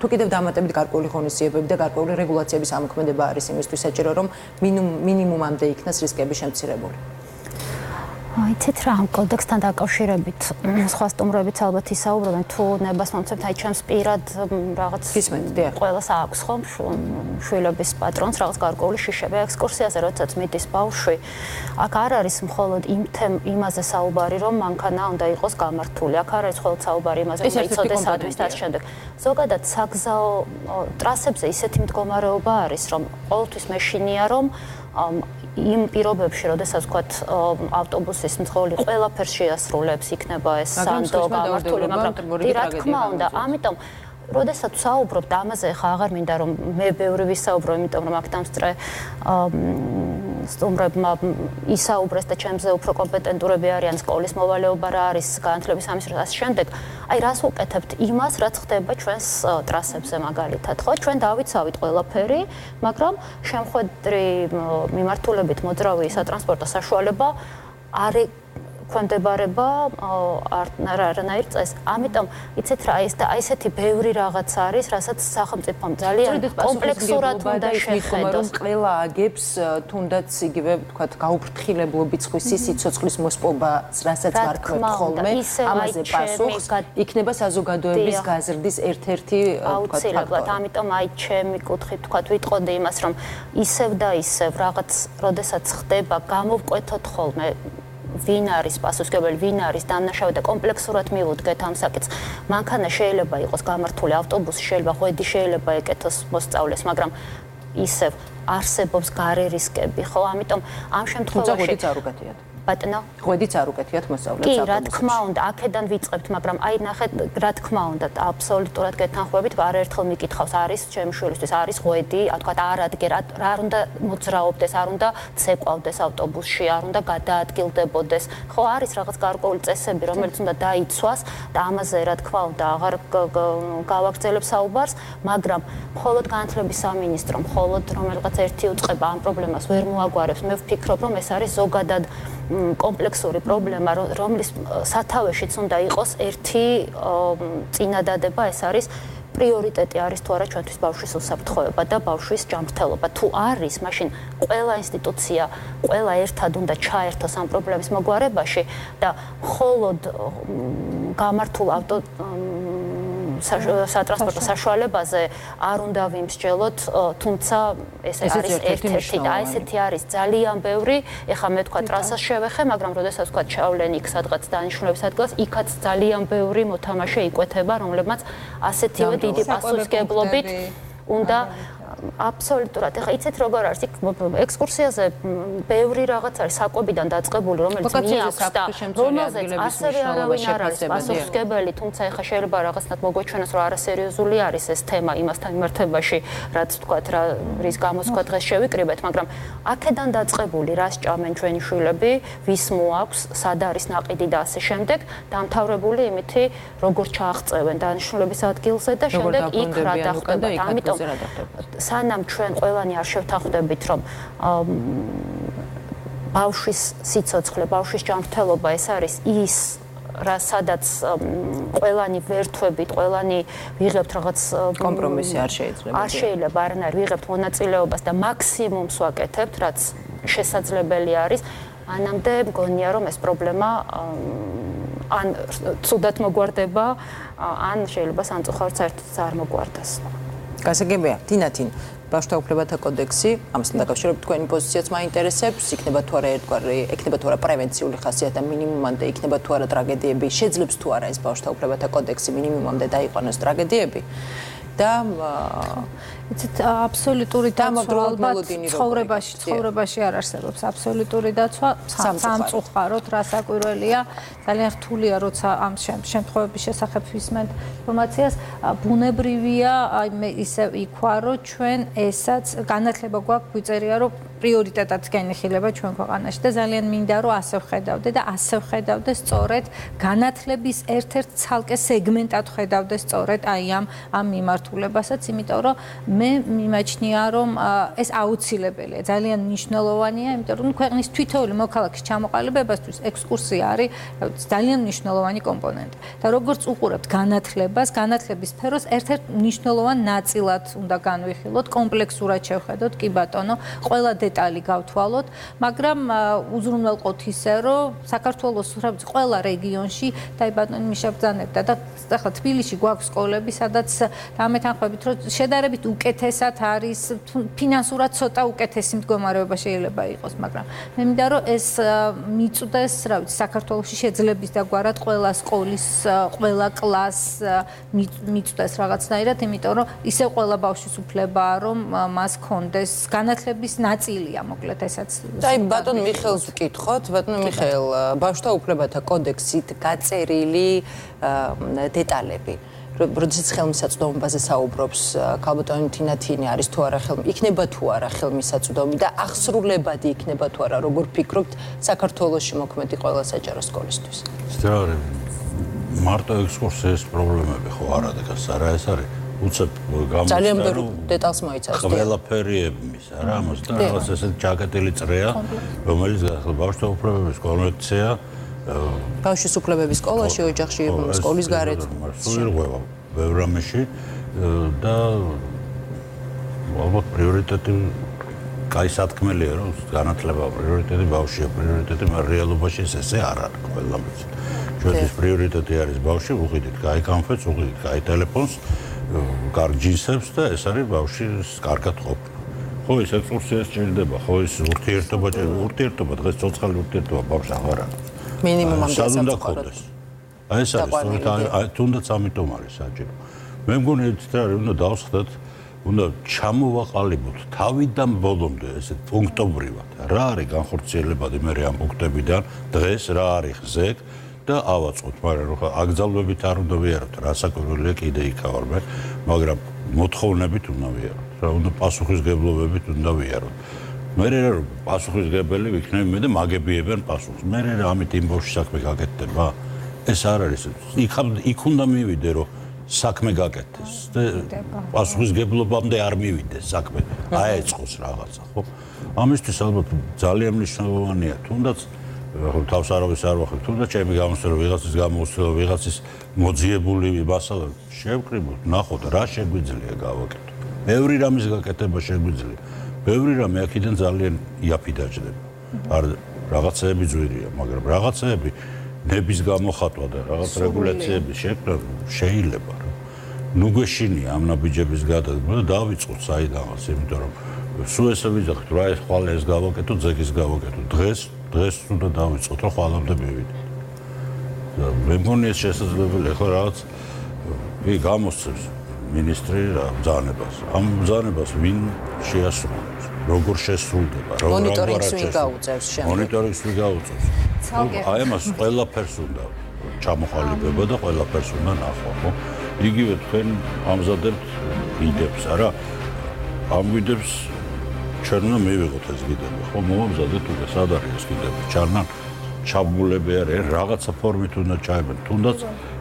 A: თუ კიდევ დამატებით გარკვეული ღონისძიებები და გარკვეული რეგულაციების ამოქმედება არის იმისთვის საჭირო, რომ მინიმუმამდე იქნას რისკები შემცირებული.
D: იცით რა, ამ კოდექსთან დაკავშირებით სხვა სტუმრებიც ალბათ ისაუბრებენ, თუ ნებას მომცემთ, აი ჩემს პირად რაღაც ყველას აქვს ხომ შვილების პატრონს რაღაც გარკვეული შიშები ექსკურსიაზე, როდესაც მიდის ბავშვი, აქ არ არის მხოლოდ იმაზე საუბარი, რომ მანქანა უნდა იყოს გამართული, აქ არ არის მხოლოდ საუბარი იმაზე, რომ იცოდეს ადმის და შემდეგ. ზოგადად საგზაო ტრასებზე ისეთი მდგომარეობა არის, რომ ყოველთვის მეშინია, რომ იმ პირობებში, როდესაც ვთქვათ, ავტობუსის მძღოლი ყველაფერს შეასრულებს, იქნება ეს სანდო გამართული, მაგრამ რა თქმა უნდა, ამიტომ როდესაც საუბრობთ ამაზე, ხა აღარ მინდა რომ მე ბევრი ვისაუბრო, იმიტომ რომ აქ დამსწრე სტუმრებმა ისაუბრეს და ჩემზე უფრო კომპეტენტურები არიან სკოლის მოვალეობა რა არის, განათლების სამინისტროს ასე შემდეგ. აი რას ვუკეთებთ? იმას, რაც ხდება ჩვენს ტრასებზე მაგალითად, ხო? ჩვენ დავიცავით ყველაფერი, მაგრამ შემხვედრი მიმართულებით მოძრავი სატრანსპორტო საშუალება არ ქვემდებარება არანაირ წესს. ამიტომ იცით რა ის და აი ესეთი ბევრი რაღაც არის, რასაც სახელმწიფომ ძალიან კომპლექსურად უნდა შეხედოს.
A: ყველა აგებს თუნდაც იგივე ვთქვათ გაუფრთხილებლობით სხვისი სიცოცხლის მოსპობა, რასაც ვარქმევთ ხოლმე, ამაზე პასუხს იქნება საზოგადოების გაზრდის ერთ-ერთი ვთქვათ
D: ფაქტორი. ამიტომ აი ჩემი კუთხით ვთქვათ ვიტყოდი იმას, რომ ისევ და ისევ რაღაც როდესაც ხდება, გამოვკვეთოთ ხოლმე ვინ არის პასუხისმგებელი, ვინ არის დამნაშავე და კომპლექსურად მივუდგეთ ამ საკითხს. მანქანა შეიძლება იყოს გამართული, ავტობუსი შეიძლება, ღვედი შეიძლება ეკეთოს მოსწავლეს, მაგრამ ისევ არსებობს გარე რისკები, ხო? ამიტომ ამ შემთხვევაში
A: ღვედიც არ უკეთიათ.
D: ბატონო,
A: ღვედიც არ უკეთიათ მოსწავლეს
D: კი, რა თქმა უნდა, აქედან ვიწყებთ, მაგრამ აი ნახეთ, რა თქმა უნდა, აბსოლუტურად გეთანხმებით, არაერთხელ მიკითხავს, არის ჩემი შვილისთვის, არის ღვედი, თქვათ არ ადგერ, რა უნდა მოძრაობდეს, არ უნდა ცეკვავდეს ავტობუსში, არ უნდა გადაადგილდებოდეს. ხო, არის რაღაც გარკვეული წესები, რომელიც უნდა დაიცვას და ამაზე რა თქმა უნდა, აღარ გავაგრძელებ საუბარს, მაგრამ მხოლოდ განათლების სამინისტრო, მხოლოდ რომელიღაც ერთი უწყება ამ პრობლემას ვერ მოაგვარებს. მე ვფიქრობ, რომ ეს არის ზოგადად კომპლექსური პრობლემა, რომლის სათავეშიც უნდა იყოს ერთი წინადადება, ეს არის პრიორიტეტი არის თუ არა ჩვენთვის ბავშვის უსაფრთხოება და ბავშვის ჯანმრთელობა. თუ არის, მაშინ ყველა ინსტიტუცია, ყველა ერთად უნდა ჩაერთოს ამ პრობლემის მოგვარებაში და მხოლოდ გამართულ სატრანსპორტო საშუალებაზე არ უნდა ვიმსჯელოთ, თუმცა ეს არის ერთ-ერთი და ესეთი არის ძალიან ბევრი. ეხლა მე თქვა ტრასას შევეხე, მაგრამ როდესაც თქვა ჩავლენ იქ სადღაც დანიშნულების ადგილას, იქაც ძალიან ბევრი მოთამაშე იკვეთება, რომლებმაც ასეთივე დიდი პასუხისმგებლობით უნდა აბსოლუტურად. ეხლა იცით როგორ არის იქ ექსკურსიაზე ბევრი რაღაც არის საკვებიდან დაწყებული, რომელიც მიაქვს და რომელზეც ასევე არავინ არ არის პასუხისმგებელი, თუმცა ეხლა შეიძლება რაღაცნაირად მოგვეჩვენოს, რომ არასერიოზული არის ეს თემა იმასთან მიმართებაში, რაც ვთქვათ, რის გამოც ვთქვათ დღეს შევიკრიბეთ, მაგრამ აქედან დაწყებული, რას ჭამენ ჩვენი შვილები, ვის მოაქვს, სად არის ნაყიდი და ასე შემდეგ, დამთავრებული იმითი, როგორ ჩააღწევენ დანიშნულების ადგილზე და შემდეგ იქ რა დახდება. ამიტომ სანამ ჩვენ ყველანი არ შევთანხმდებით, რომ ბავშვის სიცოცხლე, ბავშვის ჯანმრთელობა ეს არის ის, სადაც ყველანი ვერთვებით, ყველანი ვიღებთ რაღაც
A: კომპრომისი არ შეიძლება.
D: არ შეიძლება არანაირ ვიღებთ მონაწილეობას და მაქსიმუმს ვაკეთებთ, რაც შესაძლებელი არის. მანამდე მგონია, რომ ეს პრობლემა ან ცუდად მოგვარდება, ან შეიძლება სამწუხაროდ საერთოდ არ მოგვარდას.
A: გასაგებია, თინათინ, ბავშვთა უფლებათა კოდექსი, ამასთან დაკავშირებით თქვენი პოზიციაც მაინტერესებს, იქნება თუ არა ერთგვარი, იქნება თუ არა პრევენციული ხასიათი და მინიმუმამდე იქნება თუ არა ტრაგედიები, შეძლებს თუ არა ეს ბავშვთა უფლებათა კოდექსი მინიმუმამდე დაიყვანოს ტრაგედიები და
C: იცით აბსოლუტური დაცვა ალბათ ცხოვრებაში არ არსებობს აბსოლუტური დაცვა სამწუხაროდ რასაკვირველია ძალიან რთულია როცა ამ შემთხვევების შესახებ ვისმენთ ინფორმაციას ბუნებრივია აი მე ისე იქვა რომ ჩვენ ესაც განათლება გვაქვს გვიწერია რომ პრიორიტეტად განიხილება ჩვენ ქვეყანაში და ძალიან მინდა რომ ასე ვხედავდე და ასე ვხედავდე სწორედ განათლების ერთ-ერთ ცალკე სეგმენტად ვხედავდე სწორედ აი ამ მიმართულებასაც იმიტომ რომ მე მიმაჩნია რომ ეს აუცილებელია ძალიან მნიშვნელოვანია იმიტომ რომ ქვეყნის თითოეული მოქალაქის ჩამოყალიბებასთვის ექსკურსია არის ძალიან მნიშვნელოვანი კომპონენტი და როგორც უყურებთ განათლებას განათლების სფეროს ერთ-ერთ მნიშვნელოვან ნაწილად უნდა განვიხილოთ კომპლექსურად შევხედოთ კი ბატონო ყველა დეტალი გავთვალოთ მაგრამ უზრუნველყოთ ისე რომ საქართველოს ყველა რეგიონში და ბატონი მიშაბძანებდა და ახლა თბილისში გვაქვს სკოლები სადაც ამეთანხმებით რომ შედარებით უკეთესად არის ფინანსურად ცოტა უკეთესი მდგომარეობა შეიძლება იყოს მაგრამ მე მინდა რომ ეს მიწვდეს რა ვიცი საქართველოში შეძლების დაგვარად ყველა სკოლის ყველა კლასს მიწვდეს რაღაცნაირად იმიტომ რომ ისე ყველა ბავშვის უფლებაა რომ მას ჰქონდეს განათლების ნაწილია მოკლედ ესაც
A: და აი ბატონ მიხეილს ვკითხოთ ბატონ მიხეილ ბავშვთა უფლებათა კოდექსით გაწერილი დეტალები როდესაც ხელმისაწვდომობაზე საუბრობს ქალბატონი თინათინი არის თუ არა იქნება თუ არა ხელმისაწვდომი და აღსრულებადი იქნება თუ არა როგორ ფიქრობთ საქართველოში მოქმედი ყველა საჯარო სკოლისთვის
B: სწორ მარტო ექსკურსიის პრობლემები ხო არ არის არა ეს არის უცებ
A: ძალიან ბევრი დეტალს მოიცავს
B: ყველაფერი ებმის არა ამას და რაღაც ესეთ ჯაკეტილი წრეა რომელიც ბავშვთა უფლებების კონვენცია
A: ბავშვის უფლებების სკოლაში ოჯახში სკოლის გარეთ
B: სულიღება ბევრ რამეში და ალბათ პრიორიტეტი კაი სათქმელია რომ განათლება პრიორიტეტი ბავშვია პრიორიტეტი მაგრამ რეალობაში ესე არ არის ყველამაც ჩვენთვის პრიორიტეტი არის ბავშვი უყიდით კაი კანფეტს უყიდით კაი ტელეფონს კარგ ჯინსებს და ეს არის ბავშვის კარგად ყოფნა ხო ეს ექსკურსია სჭირდება ხო ეს ურთიერთობა დღეს ცოცხალი ურთიერთობა ბავშვს აღარ არის
A: მინიმუმამდე
B: სამწუხაროდ აი ეს არის თუნდაც ამიტომ არის საჭირო მე მგონი ერთ არის უნდა დავსხდეთ უნდა ჩამოვაყალიბოთ თავიდან ბოლომდე ესე პუნქტობრივად რა არის განხორციელებადი მე ამ პუნქტებიდან დღეს რა არის ხზეკ და ავაწყოთ მაგრამ რო აკრძალვებით არ უნდა ვიაროთ რასაკვირველია კიდე იქავარ მე მაგრამ მოთხოვნებით უნდა ვიაროთ რა უნდა პასუხისგებლობებით უნდა ვიაროთ მე რა პასუხისგებელი ვიქნები მე და მაგებიებენ პასუხს მე რა ამით იმ ბავშვის საქმე გაკეთდება ეს არ არის იქ უნდა მივიდე რომ საქმე გაკეთდეს და პასუხისგებლობამდე არ მივიდეს საქმე აეწყოს რაღაცა ხო ამისთვის ალბათ ძალიან მნიშვნელოვანია თუნდაც თავს არავის არ ვახებ თუნდაც ჩემი გამოსწორება ვიღაცის გამოსწორება ვიღაცის მოძიებული მასალა შევკრიბოთ ნახოთ რა შეგვიძლია გავაკეთოთ ბევრი რამის გაკეთება შეგვიძლია ბევრი რამე აქედან ძალიან იაფი დაждდება. არ რაღაცეები ძვირია, მაგრამ რაღაცეები ნების გამოხატვა და რაღაც რეგულაციების შექმნა შეიძლება. ნუ გვეშინია ამ ნაბიჯების გადადგმა და დავიწყოთ საიდანაც, იმიტომ რომ სულ ესე ვიძახით, რა ეს ხვალ ეს გავაკეთო, ძეგის გავაკეთო. დღეს უნდა დავიწყოთ, რომ ხვალამდე მივიდეთ. და მე მგონი ეს შესაძლებელია, ხო რაღაც გამოსცემს მინისტრი რა ბრძანებას. ამ ბრძანებას ვინ შეასრულებს? როგორ შესრულდება?
A: მონიტორინგს ვინ გაუწევს შემდეგ?
B: მონიტორინგს ვინ გაუწევს? აი ამას ყველაფერს უნდა ჩამოყალიბება და ყველაფერს უნდა ნახვა, ხო? იგივე თქვენ ამზადებთ ვიდეოს, არა? ამ ვიდეოს ჩვენ უნდა მივიღოთ ეს ვიდეო, ხო? მომამზადეთ უკვე სად არის ეს ვიდეო? ჩარნან ჩაბულები არის, რაღაცა ფორმით უნდა ჩაებენ, თუნდაც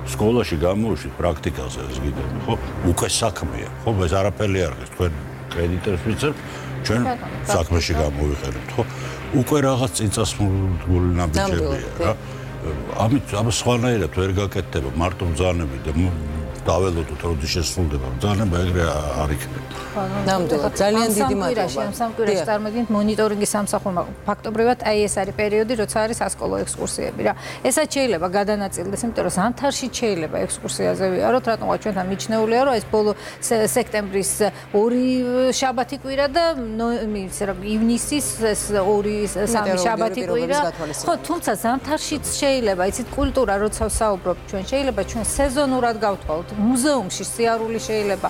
B: სკოლაში გამოვიშვით პრაქტიკაზე ეს ვიდეო, ხო? უკვე საქმეა, ხო? ეს არაფერი არ არის, თქვენ კრედიტებს ვიწერთ, ჩვენ საქმეში გამოვიყენებთ, ხო? უკვე რაღაც წინწასული ნაბიჯებია, რა. ამით ამ სხვანაირად ვერ გაკეთდება მარტო ბრძანები და დაველოდოთ როდის შესრულდება ბრძანება ეგრე არ იქნება.
A: ნამდვილად ძალიან დიდი მადლობა.
C: ამ სამკვირაში წარმოგიდგენთ მონიტორინგის სამსახურმა ფაქტობრივად აი ეს არის პერიოდი როცა არის სასკოლო ექსკურსიები რა. ესაც შეიძლება გადანაწილდეს, იმიტომ რომ ზამთარში შეიძლება ექსკურსიაზე ვიაროთ, რატომღაც ჩვენთან მიჩნეულია რომ ეს ბოლო სექტემბრის 2 შაბათი კვირა და ივნისის 2-3 შაბათი კვირა. ხო, თუმცა ზამთარშიც შეიძლება, იცით, კულტურა როცა ვსაუბრობ ჩვენ შეიძლება ჩვენ სეზონურად გავთვალოთ. მუზეუმში სიარული შეიძლება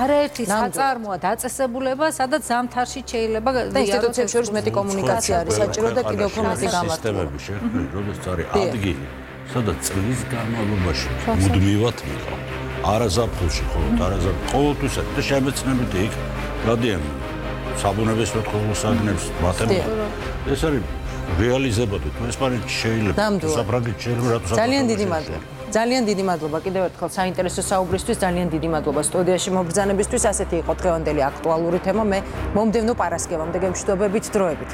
C: არაერთი საწარმოა დაწესებულება, სადაც ზამთარში შეიძლება
A: და ინსტიტუციებს შორის მეტი კომუნიკაცია არის საჭირო და კიდევ უფრო მეტი გამართვა.
B: სისტემები შექმნილი, როდესაც არის ადგილი, სადაც წლის განმავლობაში მუდმივად მიყავ. არაზაფხულში, ხოლმე არაზაფხულში, ყოველთვის და შემეცნებით იქ გადიან საბუნებისმეტყველო ხელოსაგნებს მათემატიკა. ეს არის რეალიზებადეთ, ესპანეთში შეიძლება, საფრანგეთში შეიძლება, რატო
A: ძალიან დიდი მადლობა. ძალიან დიდი მადლობა კიდევ ერთხელ საინტერესო საუბრისთვის, ძალიან დიდი მადლობა სტუდიაში მობრძანებისთვის. ასეთი იყო დღევანდელი აქტუალური თემა. მე მომდევნო პარასკევამდე გემშვიდობებით დროებით.